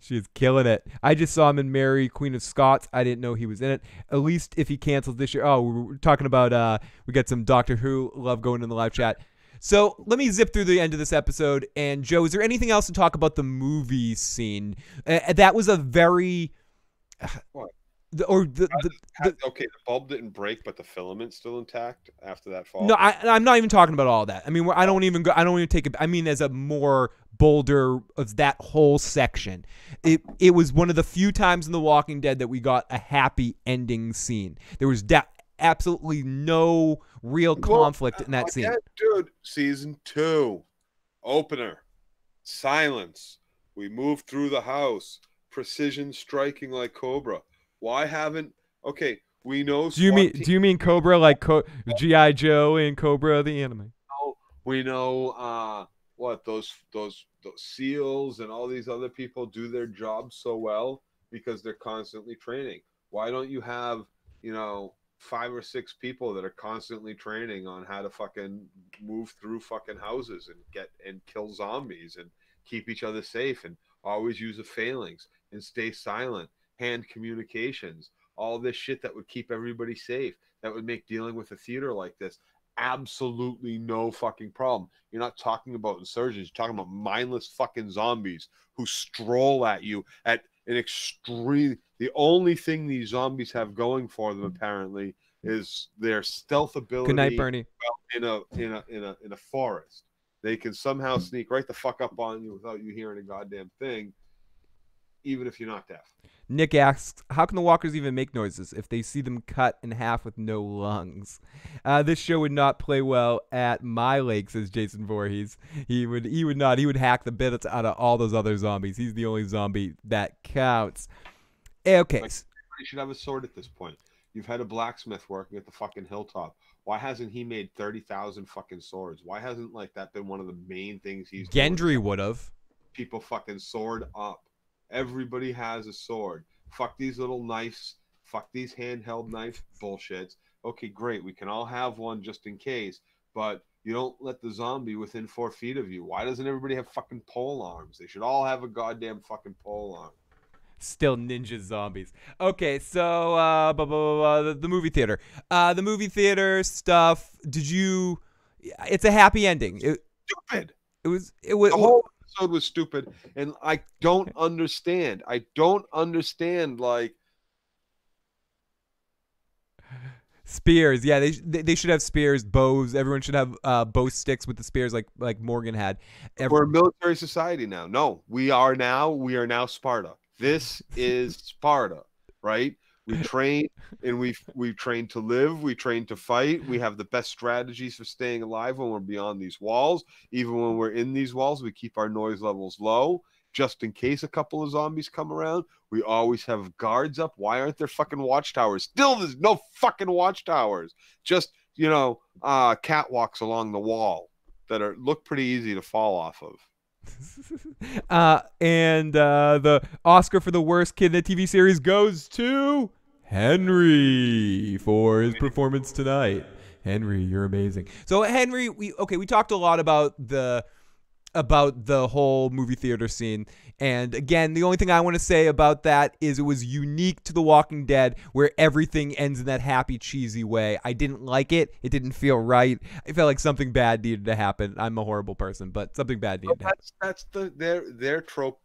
She is killing it. I just saw him in Mary, Queen of Scots. I didn't know he was in it. At least if he cancels this year. Oh, we're talking about we got some Doctor Who love going in the live chat. So let me zip through the end of this episode. And Joe, is there anything else to talk about the movie scene? That was a very... What? Okay, the bulb didn't break, but the filament's still intact after that fall. No, I'm not even talking about all that. I mean, I don't even take it. I mean, as a more bolder of that whole section, it was one of the few times in The Walking Dead that we got a happy ending scene. There was absolutely no real conflict in that scene. Yeah, dude, season 2, opener, silence. We move through the house, precision striking like Cobra. Why haven't? Okay, we know. Do you mean Cobra like G.I. Joe and Cobra the anime? We know what those SEALs and all these other people do their job so well because they're constantly training. Why don't you have 5 or 6 people that are constantly training on how to fucking move through fucking houses and kill zombies and keep each other safe and always use a phalanx and stay silent hand communications, all this shit that would keep everybody safe, that would make dealing with a theater like this absolutely no fucking problem. You're not talking about insurgents, you're talking about mindless fucking zombies who stroll at you at an extreme. The only thing these zombies have going for them apparently is their stealth ability. Good night, Bernie. In a forest, they can somehow sneak right the fuck up on you without you hearing a goddamn thing, even if you're not deaf. Nick asks, how can the walkers even make noises if they see them cut in half with no lungs? This show would not play well at my lake, says Jason Voorhees. He would not. He would hack the bits out of all those other zombies. He's the only zombie that counts. Okay. Like, you should have a sword at this point. You've had a blacksmith working at the fucking Hilltop. Why hasn't he made 30,000 fucking swords? Why hasn't that been one of the main things he's Gendry doing? would have. People fucking sword up. Everybody has a sword. Fuck these little knives. Fuck these handheld knife bullshits. Okay, great. We can all have one just in case, but you don't let the zombie within 4 feet of you. Why doesn't everybody have fucking pole arms? They should all have a goddamn fucking pole arm. Still ninja zombies. Okay, so the movie theater. The movie theater stuff. It's a happy ending. Stupid. It was. The whole episode was stupid, and I don't understand. Spears. Yeah, they should have spears, bows. Everyone should have bow sticks with the spears, like Morgan had. We're a military society now. No, we are now Sparta. This is Sparta, right? We train, and we've trained to live. We train to fight. We have the best strategies for staying alive when we're beyond these walls. Even when we're in these walls, we keep our noise levels low, just in case a couple of zombies come around. We always have guards up. Why aren't there fucking watchtowers? Still, there's no fucking watchtowers. Just, catwalks along the wall that look pretty easy to fall off of. And the Oscar for the worst kid in a TV series goes to Henry for his performance tonight. Henry, you're amazing. So Henry, we talked a lot about the whole movie theater scene. And again, the only thing I want to say about that is it was unique to The Walking Dead, where everything ends in that happy, cheesy way. I didn't like it. It didn't feel right. I felt like something bad needed to happen. I'm a horrible person, but something bad needed to happen. That's their trope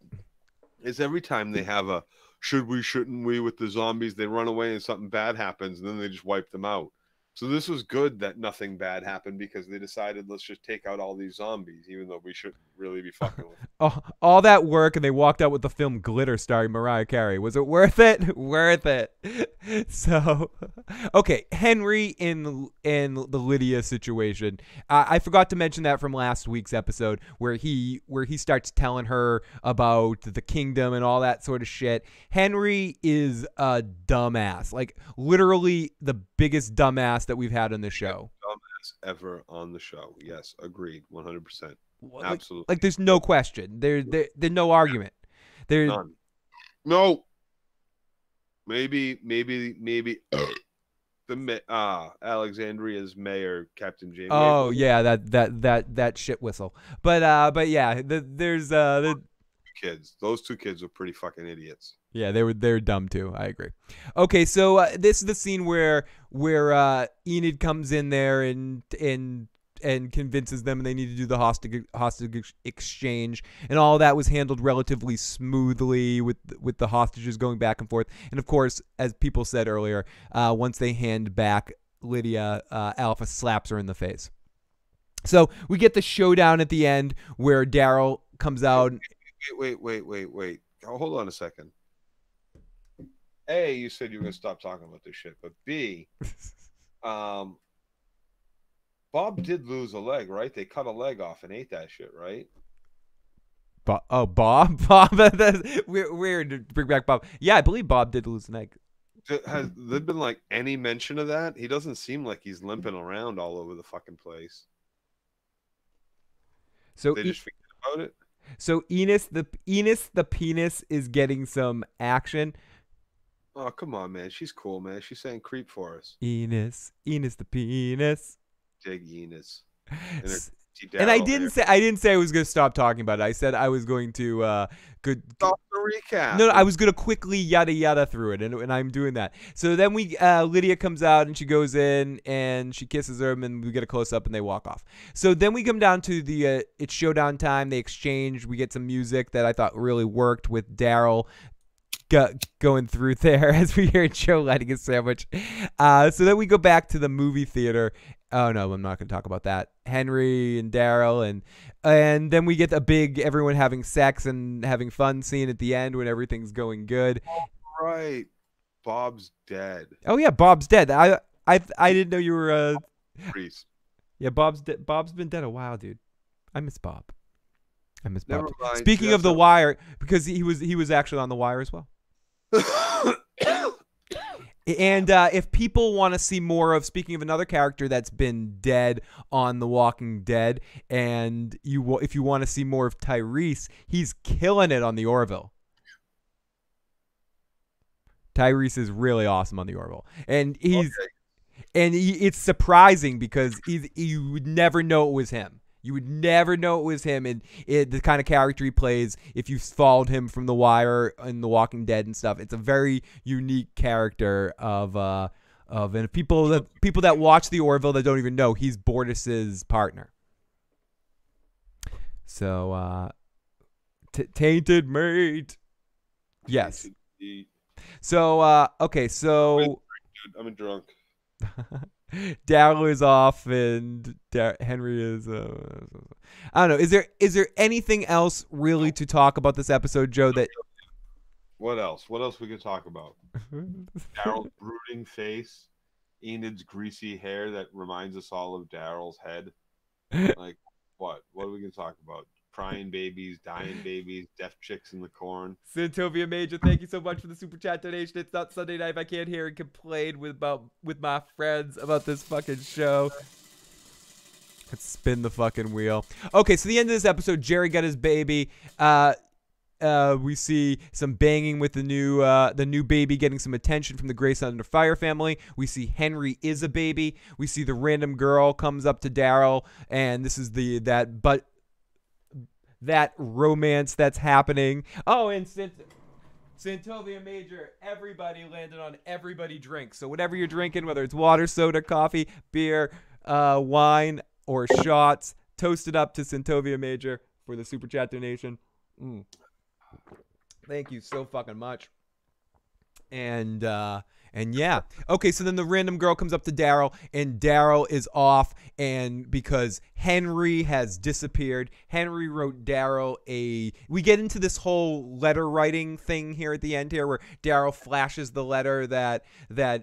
is every time they have a should we, shouldn't we with the zombies, they run away and something bad happens and then they just wipe them out. So this was good that nothing bad happened because they decided let's just take out all these zombies, even though we shouldn't really be fucking with them. All that work, and they walked out with the film Glitter starring Mariah Carey. Was it worth it? Worth it. So, okay, Henry in the Lydia situation. I forgot to mention that from last week's episode where he starts telling her about the kingdom and all that sort of shit. Henry is a dumbass, like literally the biggest dumbass that we've had on the show. Dumbass ever on the show. Yes, agreed, 100%. Absolutely. Like there's no question. There's no argument. There's none. No. Maybe the Alexandria's mayor, Captain James. Oh yeah, that shit whistle. But yeah, there's kids. Those two kids are pretty fucking idiots. Yeah, they're dumb too. I agree. Okay, so this is the scene where Enid comes in there and convinces them they need to do the hostage exchange, and all that was handled relatively smoothly with the hostages going back and forth. And of course, as people said earlier, once they hand back Lydia, Alpha slaps her in the face. So we get the showdown at the end where Daryl comes out. Wait. Oh, hold on a second. A, you said you were going to stop talking about this shit, but B, Bob did lose a leg, right? They cut a leg off and ate that shit, right? Bob? Weird to bring back Bob. Yeah, I believe Bob did lose an leg. Has there been like any mention of that? He doesn't seem like he's limping around all over the fucking place. So they just forget about it. So Enos the penis is getting some action. Oh, come on, man. She's cool, man. She's saying creep for us. Enos the penis. Dig Enos. And I didn't say I was going to stop talking about it. I said I was going to Stop the recap. No, I was going to quickly yada yada through it, and I'm doing that. So then Lydia comes out, and she goes in, and she kisses her, and we get a close-up, and they walk off. So then we come down to the it's showdown time. They exchange. We get some music that I thought really worked with Daryl going through there as we hear Joe lighting a sandwich. So then we go back to the movie theater. Oh, no, I'm not going to talk about that. Henry and Daryl, and then we get a big everyone having sex and having fun scene at the end when everything's going good. All right. Bob's dead. Oh, yeah, Bob's dead. I didn't know you were... Priest. Yeah, Bob's been dead a while, dude. I miss Bob. Never mind. Speaking of The Wire, because he was actually on The Wire as well. And if people want to see more of, speaking of another character that's been dead on The Walking Dead, and if you want to see more of Tyrese, he's killing it on the Orville. Tyrese is really awesome on the Orville, and it's surprising because you would never know it was him. You would never know it was him, and the kind of character he plays if you followed him from The Wire and The Walking Dead and stuff. It's a very unique character and people that watch the Orville that don't even know he's Bortus's partner. So, tainted mate. Yes. So, okay, so I'm drunk. Daryl is off, and Henry is. I don't know. Is there anything else really to talk about this episode, Joe? What else? What else we could talk about? Daryl's brooding face, Enid's greasy hair that reminds us all of Daryl's head. Like what? What are we gonna talk about? Crying babies, dying babies, deaf chicks in the corn. Santovia Major, thank you so much for the super chat donation. It's not Sunday night if I can't hear and complain with my friends about this fucking show. Let's spin the fucking wheel. Okay, so the end of this episode, Jerry got his baby. We see some banging with the new baby getting some attention from the Grace Under Fire family. We see Henry is a baby. We see the random girl comes up to Daryl, and this is that romance that's happening. Oh, and Santovia Major, everybody landed on everybody drinks. So whatever you're drinking, whether it's water, soda, coffee, beer, wine, or shots, toast it up to Santovia Major for the super chat donation. Thank you so fucking much. And yeah. Okay, so then the random girl comes up to Daryl, and Daryl is off, and because Henry has disappeared, Henry wrote Daryl we get into this whole letter writing thing here at the end here, where Daryl flashes the letter that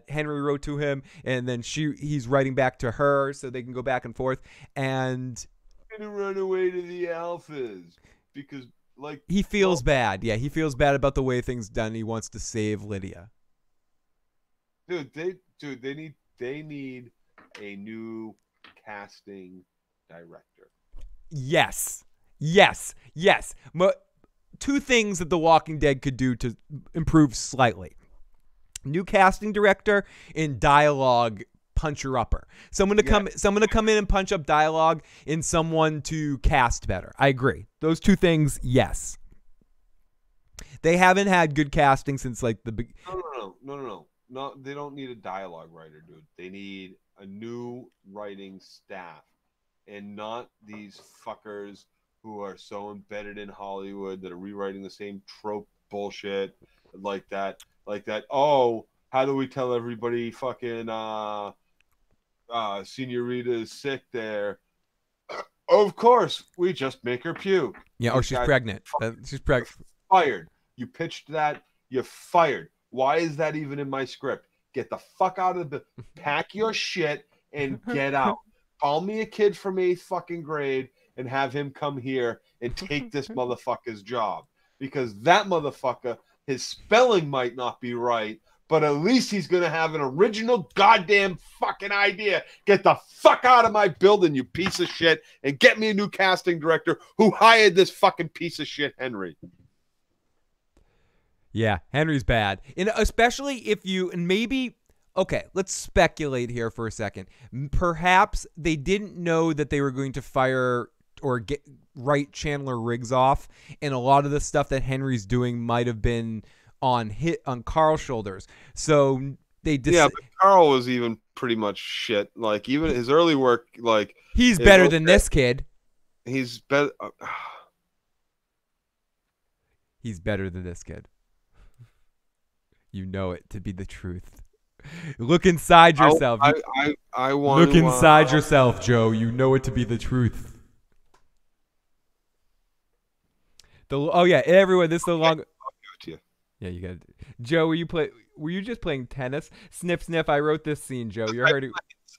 Henry wrote to him, and then he's writing back to her so they can go back and forth. And I'm gonna run away to the Alphas because he feels bad. Yeah, he feels bad about the way things done. He wants to save Lydia. Dude, they need a new casting director. Yes. Two things that The Walking Dead could do to improve slightly: new casting director and dialogue puncher upper. Someone to come in and punch up dialogue, and someone to cast better. I agree. Those two things, yes. They haven't had good casting since like the big. No, they don't need a dialogue writer, dude. They need a new writing staff, and not these fuckers who are so embedded in Hollywood that are rewriting the same trope bullshit like that. Oh, how do we tell everybody fucking Senorita is sick there? Of course, we just make her puke. Yeah, or she's pregnant. She's pregnant. Fired. You pitched that. You're fired. Why is that even in my script? Get the fuck out of the... Pack your shit and get out. Call me a kid from 8th fucking grade and have him come here and take this motherfucker's job. Because that motherfucker, his spelling might not be right, but at least he's going to have an original goddamn fucking idea. Get the fuck out of my building, you piece of shit, and get me a new casting director who hired this fucking piece of shit, Henry. Yeah, Henry's bad. And especially if you, and maybe okay, let's speculate here for a second. Perhaps they didn't know that they were going to fire or write Chandler Riggs off, and a lot of the stuff that Henry's doing might have been on Carl's shoulders. So they yeah, but Carl was even pretty much shit. Like even his early work, like he's better than this kid. He's better. He's better than this kid. You know it to be the truth. Look inside yourself. I want look inside yourself, Joe. You know it to be the truth. Oh yeah, everyone. This is the long. Yeah, you got it. Joe, were you just playing tennis? Sniff, sniff. I wrote this scene, Joe. You're hurting.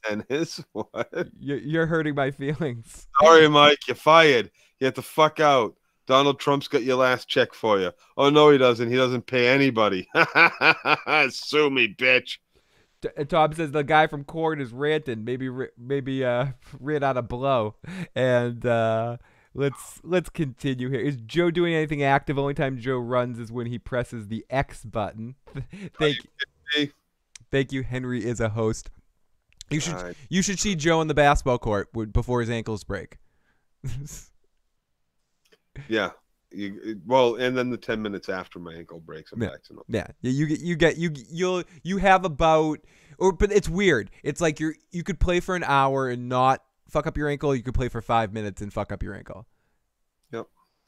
Tennis? What? You're hurting my feelings. Sorry, Mike. You're fired. Get the fuck out. Donald Trump's got your last check for you. Oh no, he doesn't. He doesn't pay anybody. Sue me, bitch. Tom says the guy from Court is ranting. Maybe ran out a blow. And let's continue here. Is Joe doing anything active? Only time Joe runs is when he presses the X button. Thank you. Henry is a host. You should see Joe on the basketball court before his ankles break. Yeah. Well, and then the 10 minutes after my ankle breaks, I'm back to normal. Yeah. You have about, but it's weird. It's like you could play for an hour and not fuck up your ankle. You could play for 5 minutes and fuck up your ankle. Yep.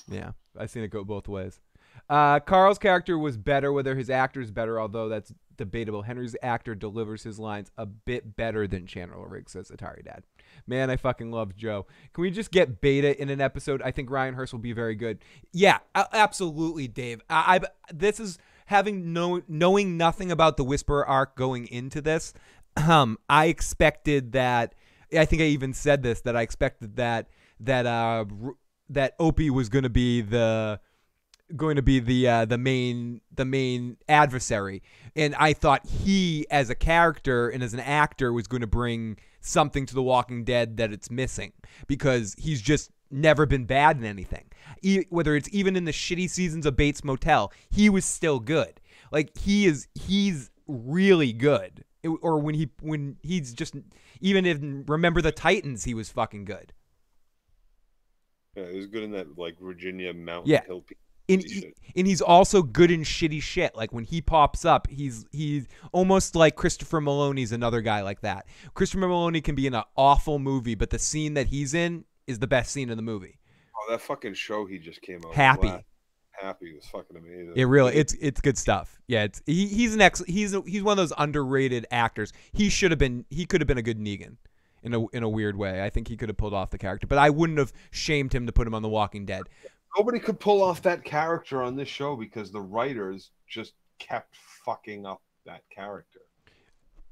Yeah, I've seen it go both ways. Carl's character was better, whether his actor is better, although that's debatable. Henry's actor delivers his lines a bit better than Chandler Riggs, says Atari Dad. Man, I fucking love Joe. Can we just get Beta in an episode? I think Ryan Hurst will be very good. Yeah, absolutely, Dave. This is having knowing nothing about the Whisperer arc going into this. I expected that. I think I even said this, that I expected that Opie was going to be the main adversary, and I thought he as a character and as an actor was going to bring something to The Walking Dead that it's missing, because he's just never been bad in anything. Whether it's even in the shitty seasons of Bates Motel, he was still good. Like he's really good. Or when he's just, even in Remember the Titans, he was fucking good. Yeah, he was good in that like Virginia Mountain Hill. And he's also good in shitty shit. Like when he pops up, he's almost like Christopher Maloney's another guy like that. Christopher Maloney can be in an awful movie, but the scene that he's in is the best scene in the movie. Oh, that fucking show he just came out. Happy was fucking amazing. It really, it's good stuff. Yeah, he's one of those underrated actors. He could have been a good Negan. In a weird way. I think he could have pulled off the character, but I wouldn't have shamed him to put him on The Walking Dead. Nobody could pull off that character on this show because the writers just kept fucking up that character.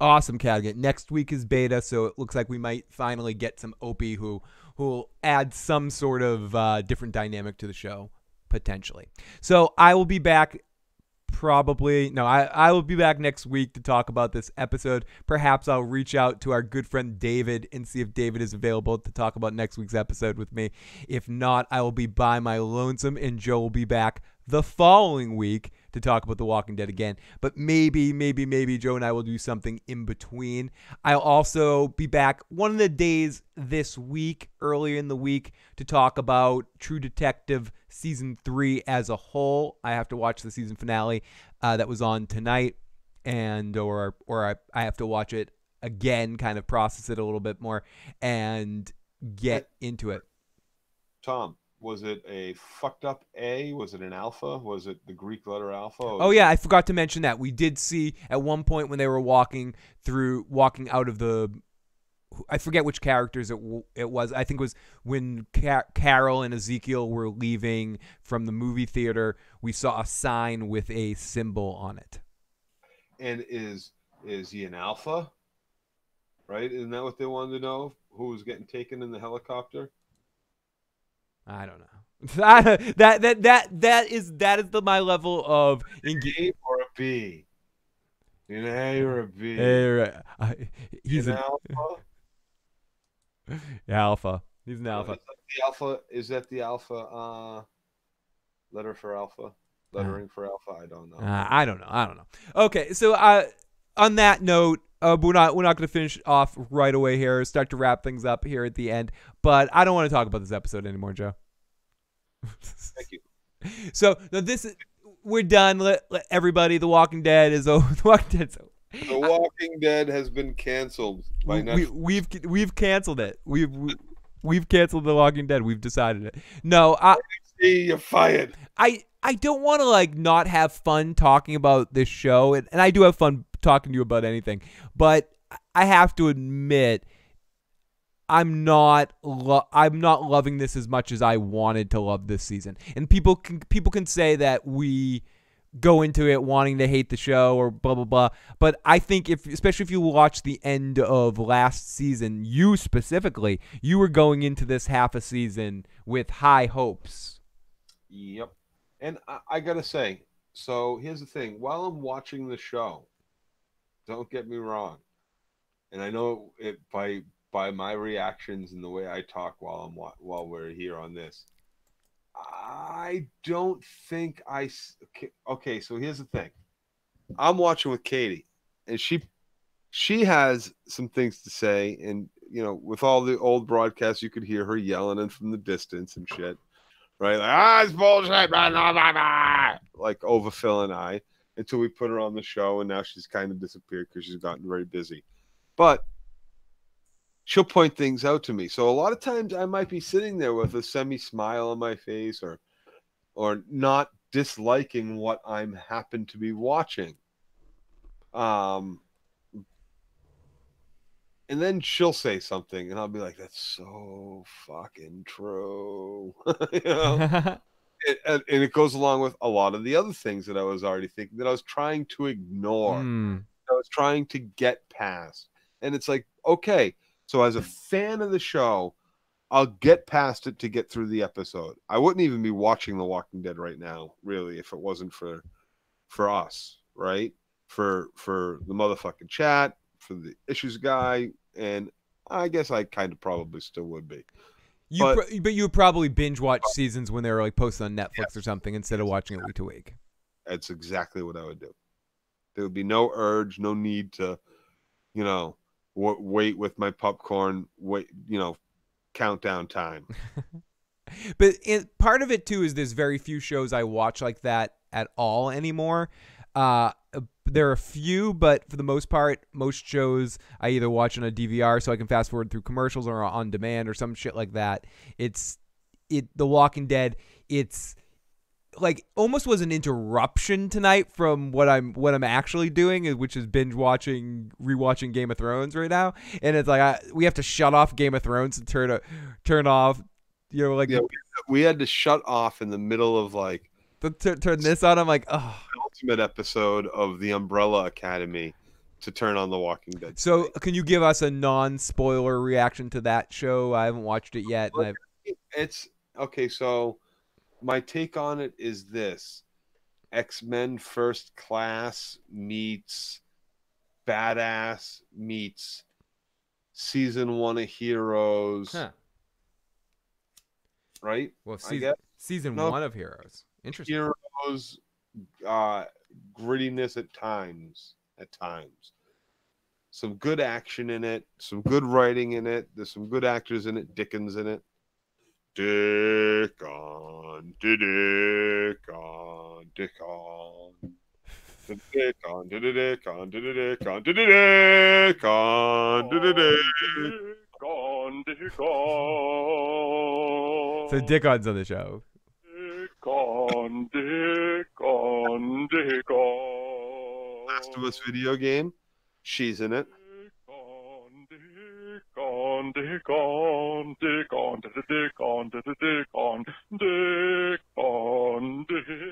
Awesome, Cadget. Next week is Beta, so it looks like we might finally get some Opie who will add some sort of different dynamic to the show, potentially. So I will be back I will be back next week to talk about this episode. Perhaps I'll reach out to our good friend David and see if David is available to talk about next week's episode with me. If not, I will be by my lonesome, and Joe will be back the following week to talk about The Walking Dead again. But maybe Joe and I will do something in between. I'll also be back one of the days this week, earlier in the week, to talk about True Detective Season 3 as a whole. I have to watch the season finale that was on tonight, or I have to watch it again, kind of process it a little bit more, and get into it. Tom, was it a fucked up A? Was it an alpha? Was it the Greek letter alpha? Oh yeah, I forgot to mention that. We did see at one point when they were walking out of the, I forget which characters it was. I think it was when Carol and Ezekiel were leaving from the movie theater. We saw a sign with a symbol on it. And is he an alpha? Right? Isn't that what they wanted to know? Who was getting taken in the helicopter? I don't know. that is my level of A or a B. An A or a B. He's an alpha. Alpha. He's an alpha. Is that the alpha letter for alpha? Lettering for alpha? I don't know. I don't know. Okay, so on that note, we're not going to finish off right away here. Start to wrap things up here at the end. But I don't want to talk about this episode anymore, Joe. Thank you. So we're done. Let everybody. The Walking Dead is over. The Walking Dead's over. The Walking Dead has been canceled by Netflix. We've canceled it. We've canceled The Walking Dead. We've decided it. No, See, you're fired. I don't want to like not have fun talking about this show, and I do have fun talking to you about anything, but I have to admit I'm not loving this as much as I wanted to love this season. And people can say that we go into it wanting to hate the show or blah blah blah, but I think especially if you watch the end of last season, you specifically, you were going into this half a season with high hopes. Yep. And I gotta say, so here's the thing. While I'm watching the show, don't get me wrong, and I know it by my reactions and the way I talk while we're here on this, I don't think okay, so here's the thing. I'm watching with Katie, and she has some things to say, and with all the old broadcasts, you could hear her yelling in from the distance and shit, right? Like, it's bullshit, blah, blah, blah, blah, like over Phil and I, until we put her on the show, and now she's kind of disappeared because she's gotten very busy. But she'll point things out to me. So a lot of times I might be sitting there with a semi-smile on my face or not disliking what I'm happen to be watching. And then she'll say something, and I'll be like, that's so fucking true. And it goes along with a lot of the other things that I was already thinking that I was trying to ignore. I was trying to get past. And it's like, okay, so as a fan of the show, I'll get past it to get through the episode. I wouldn't even be watching The Walking Dead right now, really, if it wasn't for us, right? For the motherfucking chat, for the issues guy, and I guess I kind of probably still would be. But you would probably binge watch seasons when they were like posted on Netflix or something instead of watching it week to week. That's exactly what I would do. There would be no urge, no need to, wait with my popcorn, countdown time. But part of it too is there's very few shows I watch like that at all anymore. There are a few, but for the most part, most shows I either watch on a DVR so I can fast forward through commercials or on demand or some shit like that. The Walking Dead, it's like almost was an interruption tonight from what I'm actually doing, which is rewatching Game of Thrones right now. And it's like we have to shut off Game of Thrones and turn off, we had to shut off in the middle of like turn this on. I'm like, oh. Ultimate episode of the Umbrella Academy to turn on The Walking Dead. So can you give us a non-spoiler reaction to that show? I haven't watched it yet. It's okay. So my take on it is this: X-Men First Class meets Badass meets season 1 of Heroes. Huh. Right? Well, season 1 of Heroes. Interesting. Heroes, grittiness at times. Some good action in it, some good writing in it. There's some good actors in it. Dickens in it. Dickon. So Dickon's on the show. Last of Us video game. She's in it.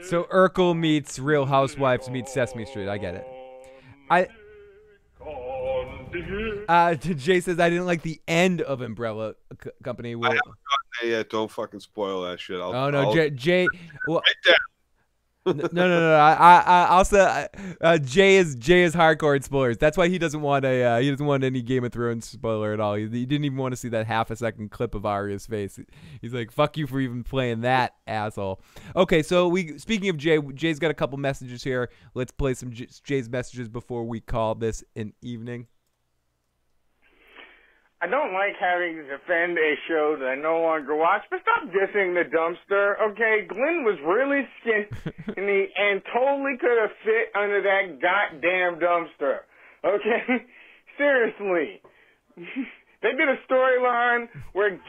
So Urkel meets Real Housewives meets Sesame Street. I get it. Jay says I didn't like the end of Umbrella Company. I haven't gotten there yet. Don't fucking spoil that shit. Jay. Well, right there. No. I'll say Jay is hardcore in spoilers. That's why he doesn't want any Game of Thrones spoiler at all. He didn't even want to see that half-a-second clip of Arya's face. He's like, "Fuck you for even playing that, asshole." Okay, so speaking of Jay's got a couple messages here. Let's play some Jay's messages before we call this an evening. I don't like having to defend a show that I no longer watch, but stop dissing the dumpster, okay? Glenn was really skinny and totally could have fit under that goddamn dumpster, okay? Seriously. They did a storyline where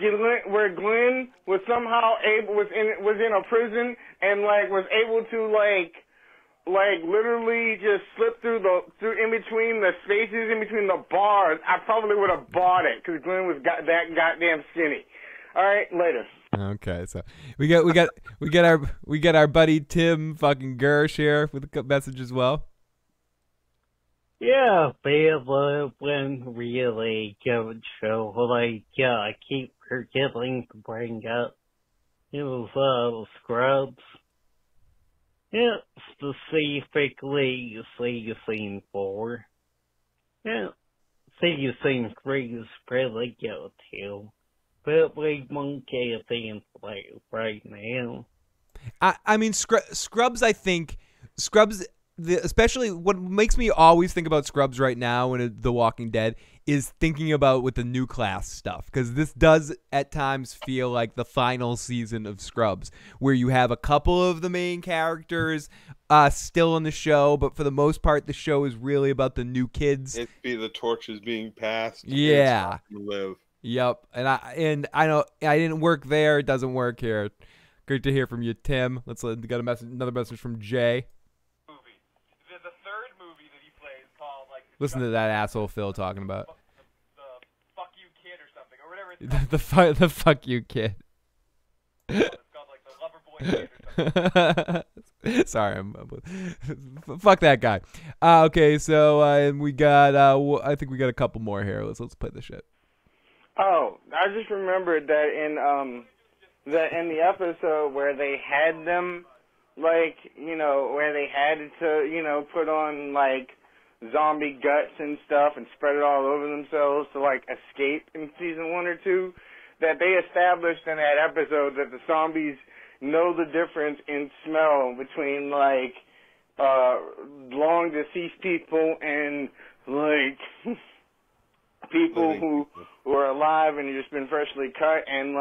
Glenn was somehow was in a prison and was able to literally just slip through in between the spaces, in between the bars. I probably would have bought it because Glenn was that goddamn skinny. All right, later. Okay, so we got our buddy Tim fucking Gersh here with a message as well. Yeah, Bill, when really good show. I keep forgetting to bring up. It was Scrubs. Yeah, specifically season 4. Yeah, season 3 is pretty good too. But we won't get into it right now. I mean, Scrubs, I think, especially what makes me always think about Scrubs right now and The Walking Dead is thinking about with the new class stuff, because this does at times feel like the final season of Scrubs, where you have a couple of the main characters still in the show, but for the most part the show is really about the new kids. It be the torches being passed. Yeah. Live. Yep. And I know I didn't work there. It doesn't work here. Great to hear from you, Tim. Let's get another message from Jay. The third movie that he plays called Listen to that asshole Phil talking about the Fuck You Kid or something or whatever it's called. the Fuck You Kid. It's called the Lover Boy Kid or something. Sorry, fuck that guy. Okay, so and we got I think we got a couple more here. Let's play this shit. Oh, I just remembered that in the episode where they had them, where they had to, put on zombie guts and stuff and spread it all over themselves to escape in season 1 or 2, that they established in that episode that the zombies know the difference in smell between long deceased people and people who are alive and just been freshly cut and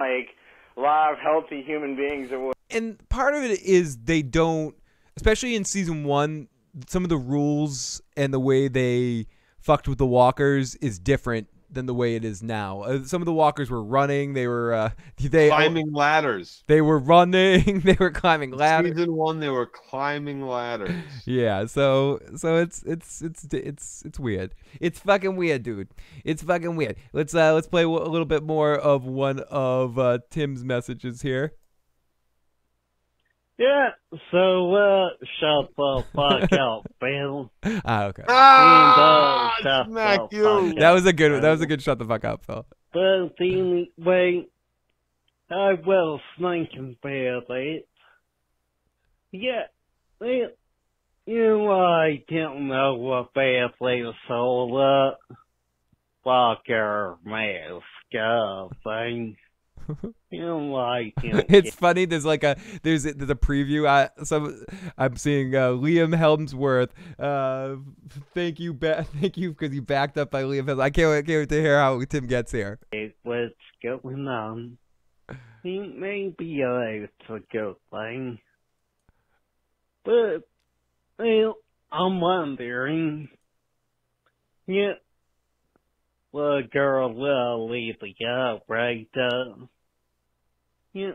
live healthy human beings. And part of it is they don't, especially in season 1, some of the rules and the way they fucked with the walkers is different than the way it is now. Some of the walkers were running. They were climbing ladders. They were running. They were climbing ladders. Season 1, they were climbing ladders. Yeah. So it's weird. It's fucking weird, dude. It's fucking weird. Let's play a little bit more of one of Tim's messages here. Yeah, so, shut the fuck up, Bill. Okay. Shut smack the you. fuck That up, was a good Bill. shut the fuck up, Phil. But anyway, I was thinking about it. Yeah, I don't know about this whole, fucker mask thing. It's funny. There's there's a preview. I'm seeing Liam Hemsworth. Thank you because you backed up by Liam Hemsworth. I can't wait to hear how Tim gets here. What's going on? Maybe it's a good thing, but I'm wondering. Yeah, the girl will leave the out, right? Yeah.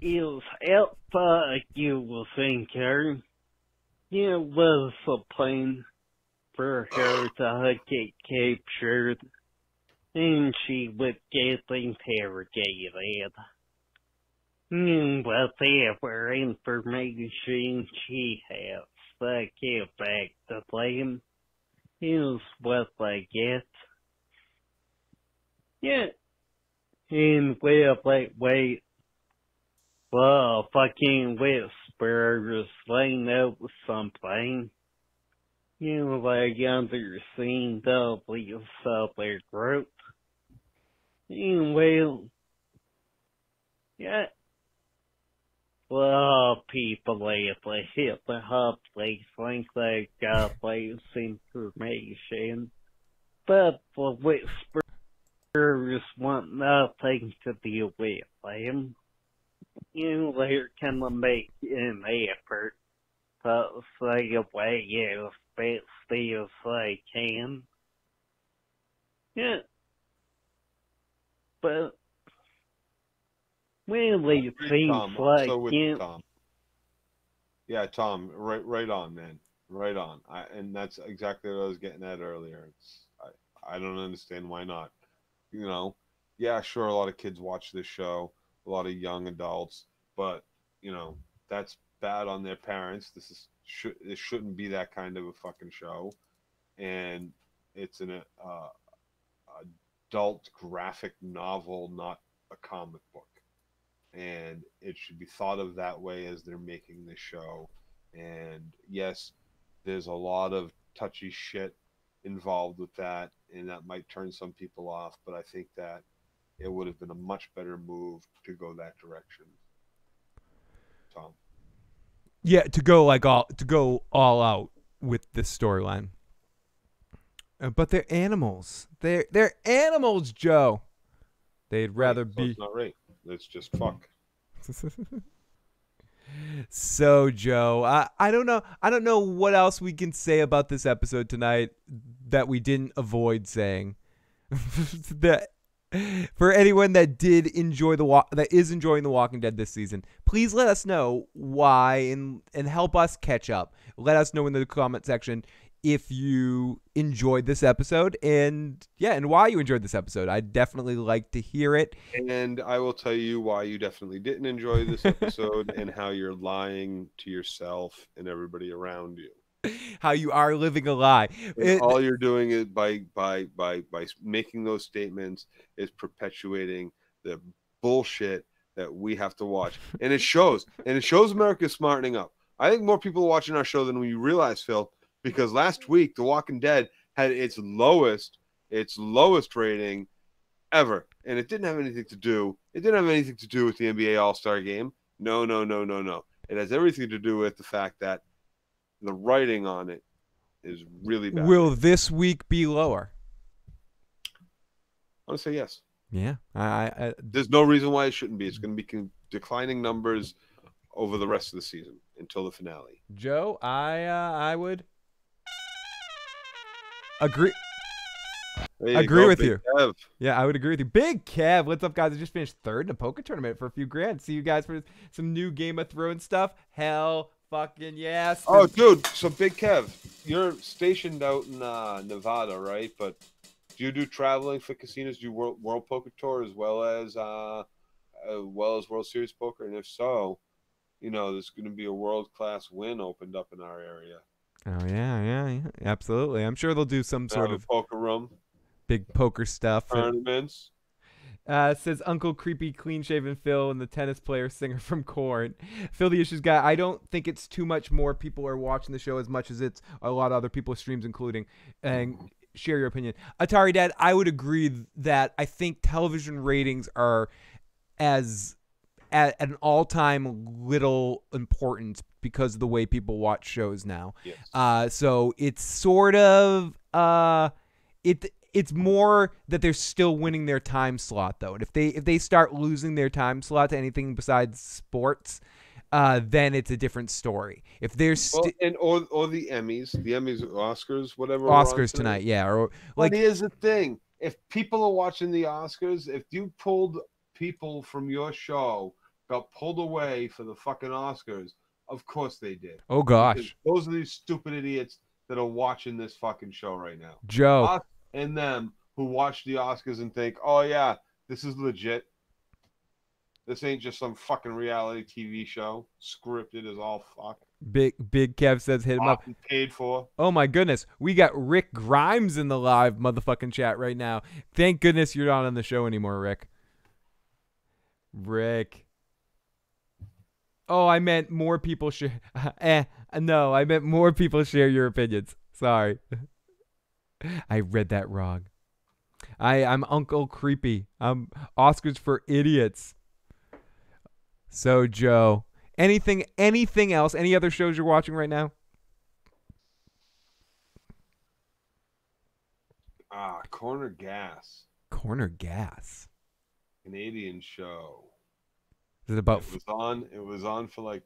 Is Alpha you thinker? Yeah, was a plan for her to get captured, and she would get interrogated. Whatever information she has to give back to them is what I get. Yeah. And wait, fucking with whispers laying out with something. Like underseen W subway group. Well, yeah. Well, people lately hit the hot place think they got this information, but the whispers want nothing to do with them. They're gonna make an effort to stay away as best as they can. Yeah. But well, it seems Tom, like so with Tom. Yeah, Tom, right on, man, right on. And that's exactly what I was getting at earlier. I don't understand why not. Yeah, sure, a lot of kids watch this show, a lot of young adults, but that's bad on their parents. This shouldn't be that kind of a fucking show, and it's an adult graphic novel, not a comic book. And it should be thought of that way as they're making this show. And yes, there's a lot of touchy shit involved with that, and that might turn some people off, but I think that it would have been a much better move to go that direction. Tom. Yeah, to go all out with this storyline. But they're animals. They're animals, Joe. They'd rather so be. It's not right. It's just fuck. So, Joe, I don't know. I don't know what else we can say about this episode tonight that we didn't avoid saying. That for anyone that did enjoy that is enjoying The Walking Dead this season, please let us know why and help us catch up. Let us know in the comment section if you enjoyed this episode and why you enjoyed this episode. I'd definitely like to hear it. And I will tell you why you definitely didn't enjoy this episode and how you're lying to yourself and everybody around you. How you are living a lie. All you're doing is by making those statements is perpetuating the bullshit that we have to watch. And it shows. And it shows America smartening up. I think more people are watching our show than we realize, Phil. Because last week, The Walking Dead had its lowest rating ever, and it didn't have anything to do. It didn't have anything to do with the NBA All-Star Game. No. It has everything to do with the fact that the writing on it is really bad. Will this week be lower? I want to say yes. Yeah, there's no reason why it shouldn't be. It's going to be declining numbers over the rest of the season until the finale. Joe, I would agree with you. Kev. Yeah, I would agree with you. Big Kev, what's up, guys? I just finished third in a poker tournament for a few grand. See you guys for some new Game of Thrones stuff. Hell fucking yes. Oh, dude, so Big Kev, you're stationed out in Nevada, right? But do you do traveling for casinos? Do you World Poker Tour as well as World Series Poker? And if so, there's going to be a world-class win opened up in our area. Oh, yeah, absolutely. I'm sure they'll do some sort of poker room, big poker stuff. Tournaments. Says Uncle Creepy Clean Shaven Phil and the tennis player singer from Korn. Phil the Issues Guy, I don't think it's too much more people are watching the show as much as it's a lot of other people's streams, including. And share your opinion. Atari Dad, I would agree that I think television ratings are at an all-time little importance because of the way people watch shows now. Yes. So it's sort of it's more that they're still winning their time slot though. And if they start losing their time slot to anything besides sports, then it's a different story. If there's or the Emmys, Oscars, whatever. Oscars tonight, yeah. Or like, but here's the thing: if people are watching the Oscars, if you pulled people from your show got pulled away for the fucking Oscars, of course they did. Oh gosh, because those are these stupid idiots that are watching this fucking show right now. Joe Us and them who watch the Oscars and think, oh yeah, this is legit. This ain't just some fucking reality TV show. Scripted as all fuck. Big Kev says hit him up. Paid for. Oh my goodness. We got Rick Grimes in the live motherfucking chat right now. Thank goodness you're not on the show anymore, Rick. Oh, I meant more people share. No, I meant more people share your opinions. Sorry. I read that wrong. I'm Uncle Creepy. I'm Oscars for idiots. So, Joe, anything else? Any other shows you're watching right now? Corner Gas. Corner Gas. Canadian show. Is it about? It was on for like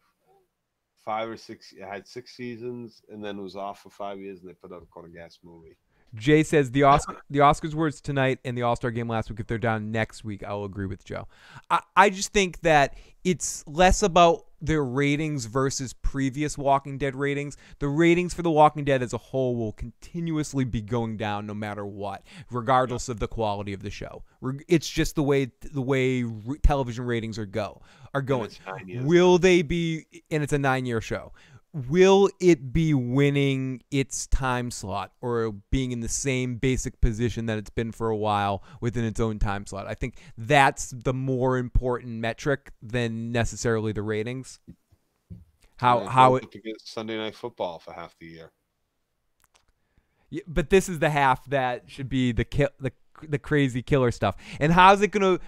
5 or 6. It had 6 seasons, and then it was off for 5 years, and they put out a Corner Gas movie. Jay says the Oscars were tonight and the All-Star game last week. If they're down next week, I will agree with Joe. I just think that it's less about their ratings versus previous Walking Dead ratings. The ratings for The Walking Dead as a whole will continuously be going down no matter what, regardless of the quality of the show. It's just the way television ratings are going. Will they be? And it's a 9-year show. Will it be winning its time slot or being in the same basic position that it's been for a while within its own time slot? I think that's the more important metric than necessarily the ratings. How it against Sunday Night Football for half the year. Yeah, but this is the half that should be the crazy killer stuff. And how's it gonna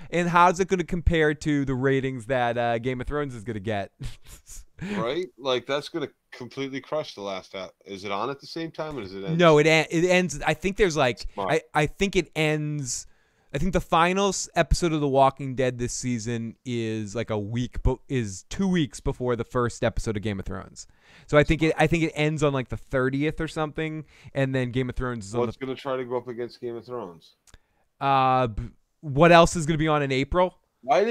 compare to the ratings that Game of Thrones is gonna get? Right? Like, that's going to completely crush the last half. Is it on at the same time, or does it end? No, it ends. I think there's like, I think it ends. I think the final episode of The Walking Dead this season is like 2 weeks before the first episode of Game of Thrones. So I think it ends on like the 30th or something, and then Game of Thrones is What's going to try to go up against Game of Thrones? What else is going to be on in April? Why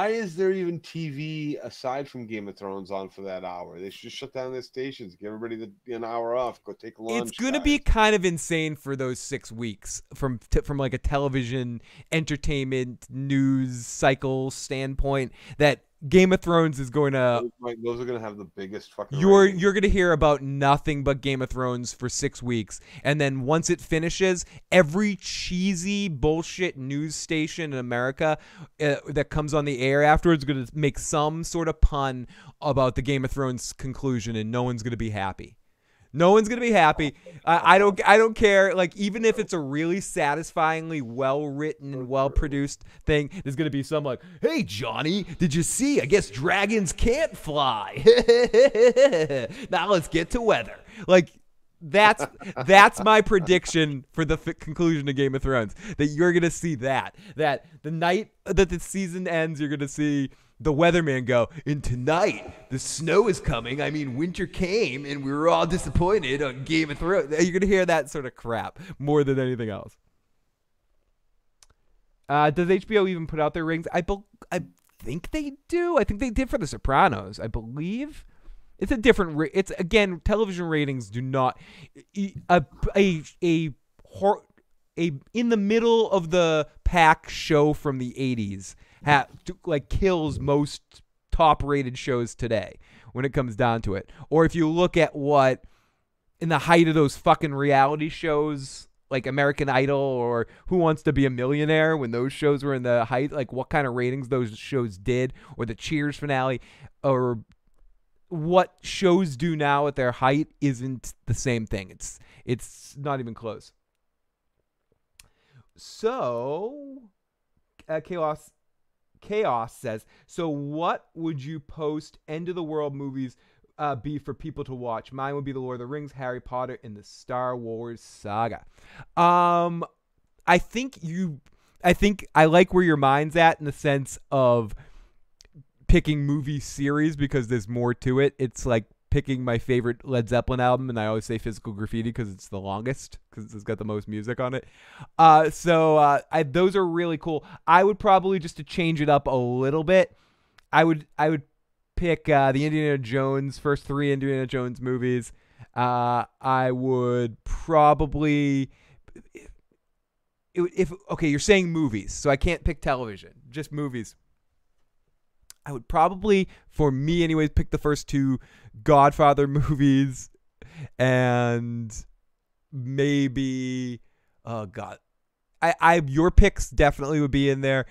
is there even TV aside from Game of Thrones on for that hour? They should just shut down their stations, give everybody an hour off, go take lunch. It's going to be kind of insane for those 6 weeks from like a television entertainment news cycle standpoint that Game of Thrones is going to. Those are going to have the biggest fucking. You're going to hear about nothing but Game of Thrones for 6 weeks, and then once it finishes, every cheesy bullshit news station in America that comes on the air afterwards is going to make some sort of pun about the Game of Thrones conclusion, and no one's going to be happy. No one's gonna be happy. I don't care. Like, even if it's a really satisfyingly well written and well produced thing, there's gonna be some like, "Hey Johnny, did you see? I guess dragons can't fly." Now let's get to weather. Like, that's my prediction for the conclusion of Game of Thrones. That you're gonna see that the night that the season ends, you're gonna see the weatherman go, "And tonight the snow is coming. I mean, winter came, and we were all disappointed on Game of Thrones." You're gonna hear that sort of crap more than anything else. Does HBO even put out their ratings? I think they do. I think they did for The Sopranos. I believe it's a different. It's again, television ratings do not a in the middle of the pack show from the 80s. Kills most top-rated shows today when it comes down to it. Or if you look at what, in the height of those fucking reality shows, like American Idol or Who Wants to Be a Millionaire, when those shows were in the height, like what kind of ratings those shows did, or the Cheers finale, or what shows do now at their height isn't the same thing. It's not even close. So, Chaos says, so what would you post end of the world movies be for people to watch? Mine would be The Lord of the Rings, Harry Potter, and the Star Wars saga. I think I like where your mind's at in the sense of picking movie series because there's more to it. It's like picking my favorite Led Zeppelin album, and I always say Physical Graffiti because it's the longest, because it's got the most music on it. Those are really cool. I would probably, just to change it up a little bit, I would pick the Indiana Jones, first 3 Indiana Jones movies. I would probably, okay, you're saying movies, so I can't pick television, just movies. I would probably, for me anyways, pick the first 2 Godfather movies, and maybe, oh God, your picks definitely would be in there.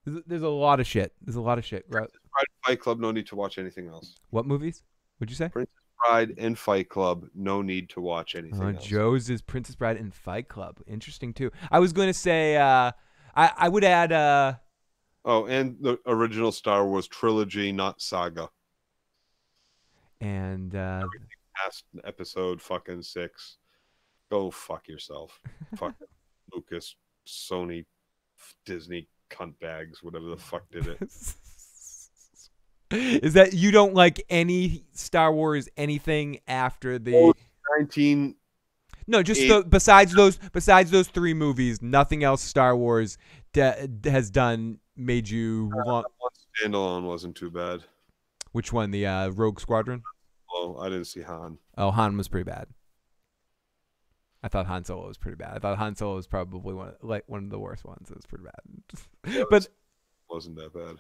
There's a lot of shit. There's a lot of shit. Princess Bride and Fight Club, no need to watch anything else. What movies? What'd you say? Princess Bride and Fight Club, no need to watch anything else. Joe's is Princess Bride and Fight Club. Interesting too. I was going to say I would add Oh, and the original Star Wars trilogy, not saga. And Past episode fucking 6. Go fuck yourself. Fuck Lucas, Sony, Disney cunt bags, whatever the fuck did it. Is that you don't like any Star Wars anything after the 19? No, just besides those 3 movies, nothing else Star Wars has done made you want. One standalone wasn't too bad. Which one? The Rogue Squadron? Well, I didn't see Han. Oh, Han was pretty bad. I thought Han Solo was pretty bad. I thought Han Solo was probably one of the worst ones. It was pretty bad. Yeah, but wasn't that bad.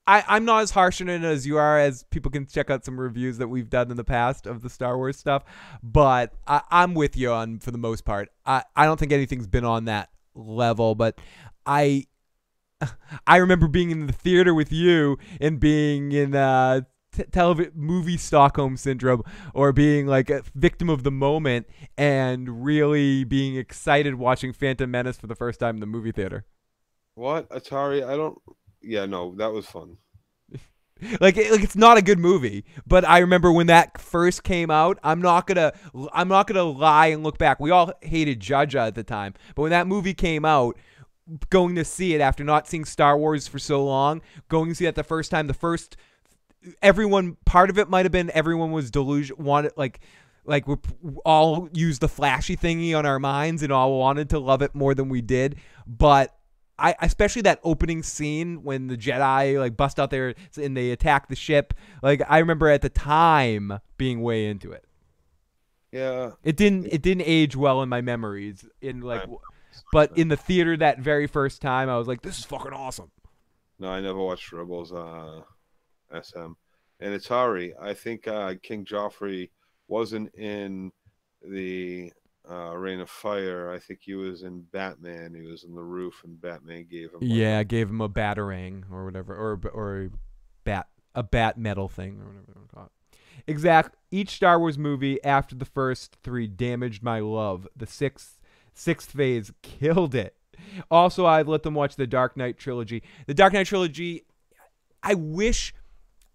I'm not as harsh on it as you are, as people can check out some reviews that we've done in the past of the Star Wars stuff. But I'm with you on, for the most part. I don't think anything's been on that level, but I remember being in the theater with you and being in television movie Stockholm syndrome, or being like a victim of the moment and really being excited watching Phantom Menace for the first time in the movie theater. What? Atari? Yeah, no, that was fun. Like it's not a good movie, but I remember when that first came out. I'm not gonna lie and look back. We all hated Jaja at the time, but when that movie came out, going to see it after not seeing Star Wars for so long, going to see it the first time, part of it might have been everyone was wanted like we all used the flashy thingy on our minds and all wanted to love it more than we did, but I especially that opening scene when the Jedi like bust out there and they attack the ship. Like I remember at the time being way into it. Yeah. It didn't age well in my memories. But in the theater that very first time, I was like, this is fucking awesome. No, I never watched Rebels SM. And Atari, I think King Joffrey wasn't in the Reign of Fire. I think he was in Batman. He was in the roof, and Batman gave him. Gave him a batarang or whatever, or a bat metal thing or whatever you want to call it. Exactly. Each Star Wars movie after the first 3 damaged my love. The sixth phase killed it. Also, I've let them watch the Dark Knight trilogy. The Dark Knight trilogy, I wish.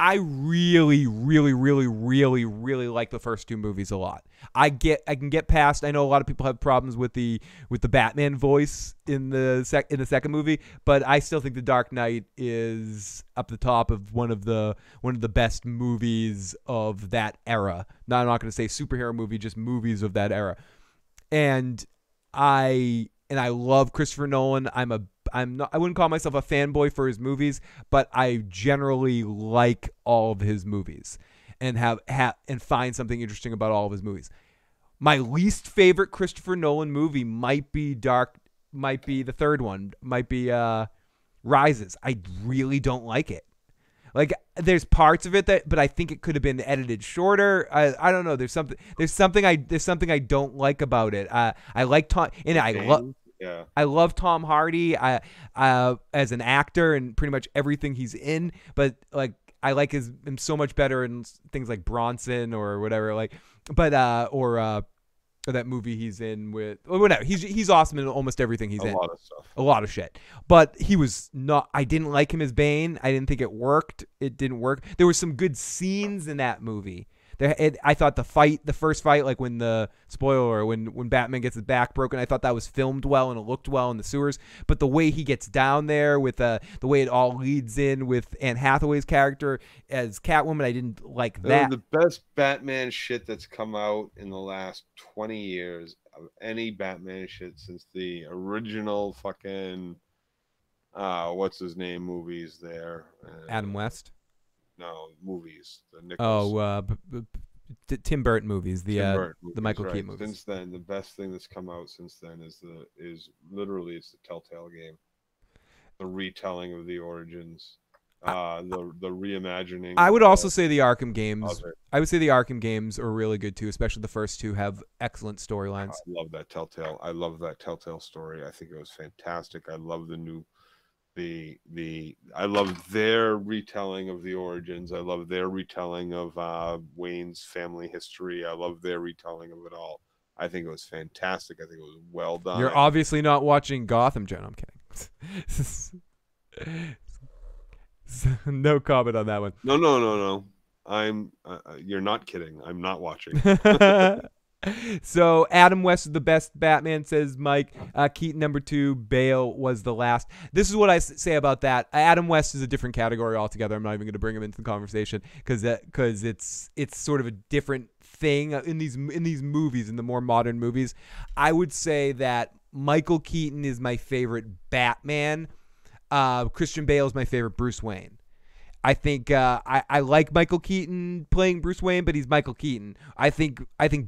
I really, really, really, really, really like the first 2 movies a lot. I can get past. I know a lot of people have problems with the Batman voice in the second movie, but I still think the Dark Knight is up the top of one of the best movies of that era. Now, I'm not going to say superhero movie, just movies of that era. And I love Christopher Nolan. I wouldn't call myself a fanboy for his movies, but I generally like all of his movies and and find something interesting about all of his movies. My least favorite Christopher Nolan movie might be the third one, might be Rises. I really don't like it. Like there's parts of it but I think it could have been edited shorter. I don't know. There's something I don't like about it. I like Tom, and I love Tom Hardy as an actor and pretty much everything he's in, but like I like him so much better in things like Bronson or whatever, like, but or that movie he's in with, or whatever. He's awesome in almost everything he's in. A lot of shit. But he was not. I didn't like him as Bane. I didn't think it worked. It didn't work. There were some good scenes in that movie. I thought the first fight, like when when Batman gets his back broken, I thought that was filmed well and it looked well in the sewers. But the way he gets down there with the way it all leads in with Anne Hathaway's character as Catwoman, I didn't like that. The best Batman shit that's come out in the last 20 years of any Batman shit since the original fucking what's his name movies there. Adam West. No, movies. The Nicholas. Tim Burton movies. The Michael right. Keaton movies. Since then, the best thing that's come out since then is literally it's the Telltale game, the retelling of the origins. the reimagining. I would also say the Arkham games. of it. I would say the Arkham games are really good too, especially the first two have excellent storylines. I love that Telltale. I love that Telltale story. I think it was fantastic. I love the new, I love their retelling of the origins. I love their retelling of Wayne's family history. I love their retelling of it all. I think it was fantastic. I think it was well done. You're obviously not watching Gotham, Jen. I'm kidding. No comment on that one. No. You're not kidding. I'm not watching. So Adam West is the best Batman, says Mike. Keaton #2, Bale was the last. This is what I say about that. Adam West is a different category altogether. I'm not even going to bring him into the conversation because it's sort of a different thing in these movies, in the more modern movies. I would say that Michael Keaton is my favorite Batman. Christian Bale is my favorite Bruce Wayne. I think I like Michael Keaton playing Bruce Wayne, but he's Michael Keaton. I think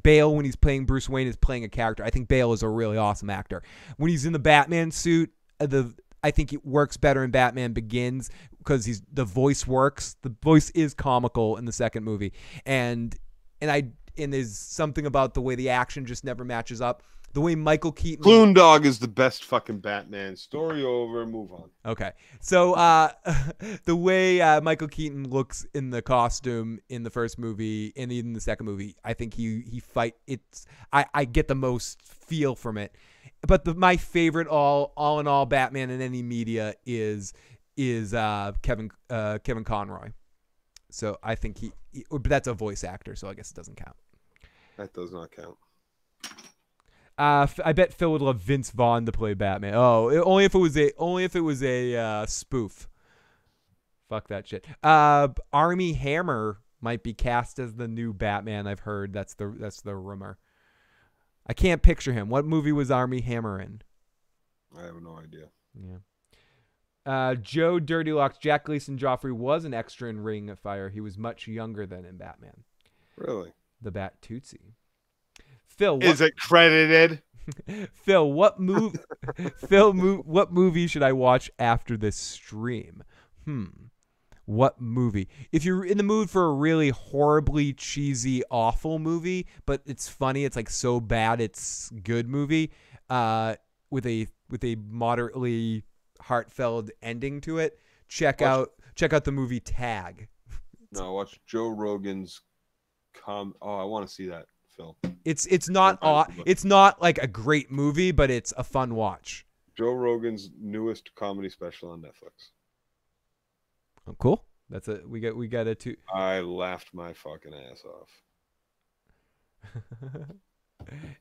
Bale, when he's playing Bruce Wayne, is playing a character. I think Bale is a really awesome actor. When he's in the Batman suit, I think it works better in Batman Begins because the voice works. The voice is comical in the second movie, and there's something about the way the action just never matches up. The way Michael Keaton... Clune Dog is the best fucking Batman. Story over. Move on. Okay. So the way Michael Keaton looks in the costume in the first movie and in the second movie, I think he fight. I get the most feel from it. But my favorite all in all Batman in any media is Kevin Conroy. So I think but that's a voice actor, so I guess it doesn't count. That does not count. I bet Phil would love Vince Vaughn to play Batman. Oh, only if it was a spoof. Fuck that shit. Armie Hammer might be cast as the new Batman. I've heard that's the rumor. I can't picture him. What movie was Armie Hammer in? I have no idea. Yeah. Joe Dirty Locks. Jack Gleason Joffrey was an extra in Ring of Fire. He was much younger than in Batman. Really? The Bat Tootsie. Phil, is it credited? Phil, what movie should I watch after this stream? What movie? If you're in the mood for a really horribly cheesy, awful movie, but it's funny, it's like so bad it's good movie, with a moderately heartfelt ending to it, check out the movie Tag. No, watch Joe Rogan's I want to see that. Phil. It's not like a great movie, but it's a fun watch. Joe Rogan's newest comedy special on Netflix. Oh, cool. We got a two. I laughed my fucking ass off.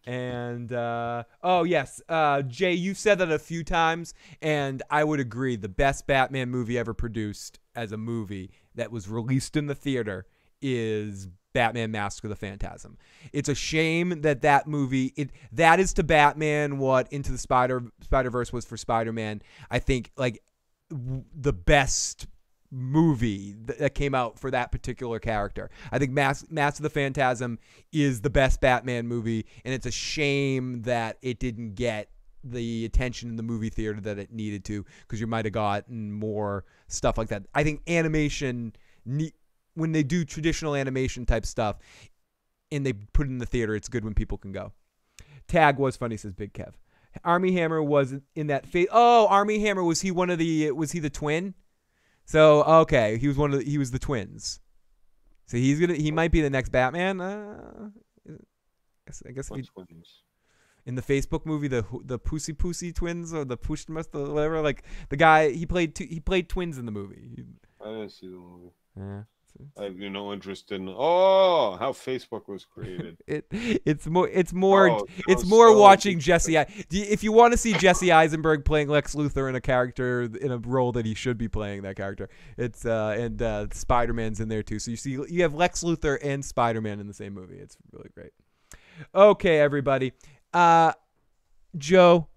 And yes, Jay, you've said that a few times, and I would agree. The best Batman movie ever produced as a movie that was released in the theater is Batman Mask of the Phantasm. It's a shame that movie, that is to Batman what Into the Spider-Verse was for Spider-Man. I think like the best movie that came out for that particular character. I think Mask of the Phantasm is the best Batman movie, and it's a shame that it didn't get the attention in the movie theater that it needed to, because you might have gotten more stuff like that. I think animation, when they do traditional animation type stuff and they put it in the theater, it's good when people can go. Tag was funny, says Big Kev. Armie Hammer was in that Armie Hammer, was he the twin? So okay, he was the twins. So he might be the next Batman. I guess in the Facebook movie, the Pussy Twins, or the Pushmas, or whatever, like the guy he played twins in the movie. I didn't see the movie. Yeah. I have no interest in how Facebook was created. It's more watching Jesse. If you want to see Jesse Eisenberg playing Lex Luthor in a character in a role that he should be playing that character, it's and Spider-Man's in there too. So you have Lex Luthor and Spider-Man in the same movie. It's really great. Okay, everybody. Joe,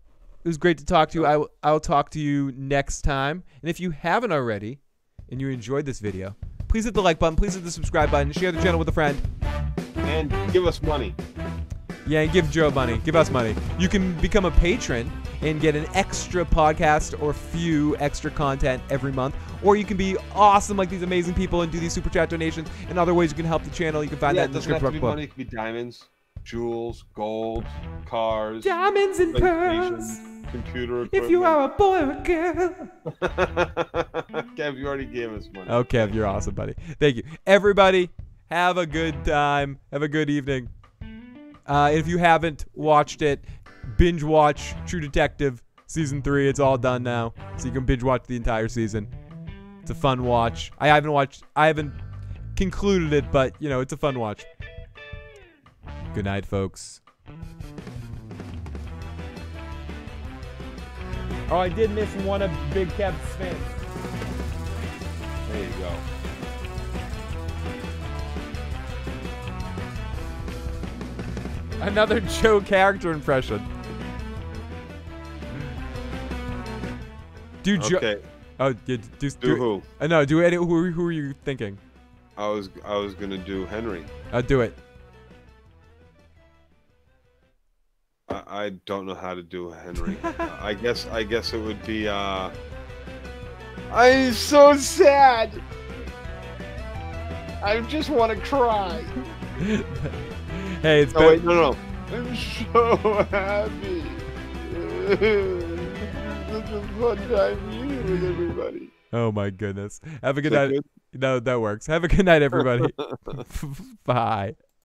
it was great to talk to you. I'll talk to you next time. And if you haven't already, and you enjoyed this video, please hit the like button, please hit the subscribe button, share the channel with a friend. And give us money. Yeah, give Joe money. Give us money. You can become a patron and get an extra podcast or few extra content every month. Or you can be awesome like these amazing people and do these super chat donations and other ways you can help the channel. You can find that in the doesn't have description to be below. money. It could be diamonds, jewels, gold, cars, Diamonds and pearls. computer equipment. If you are a boy or a girl. Kev, you already gave us money. Oh, Kev, you're awesome, buddy. Thank you. Everybody, have a good time. Have a good evening. If you haven't watched it, binge watch True Detective Season 3. It's all done now. So you can binge watch the entire season. It's a fun watch. I haven't concluded it, but, you know, it's a fun watch. Good night, folks. Oh, I did miss one of Big Kev's fans. There you go. Another Joe character impression. Do Joe. Okay. Oh, yeah, do who? No, do any. Who are you thinking? I was gonna do Henry. Do it. I don't know how to do Henry. I guess it would be. I'm so sad. I just want to cry. Hey, it's Wait, no. I'm so happy. Such a fun time here with everybody. Oh my goodness. Have a good night. No, that works. Have a good night, everybody. Bye.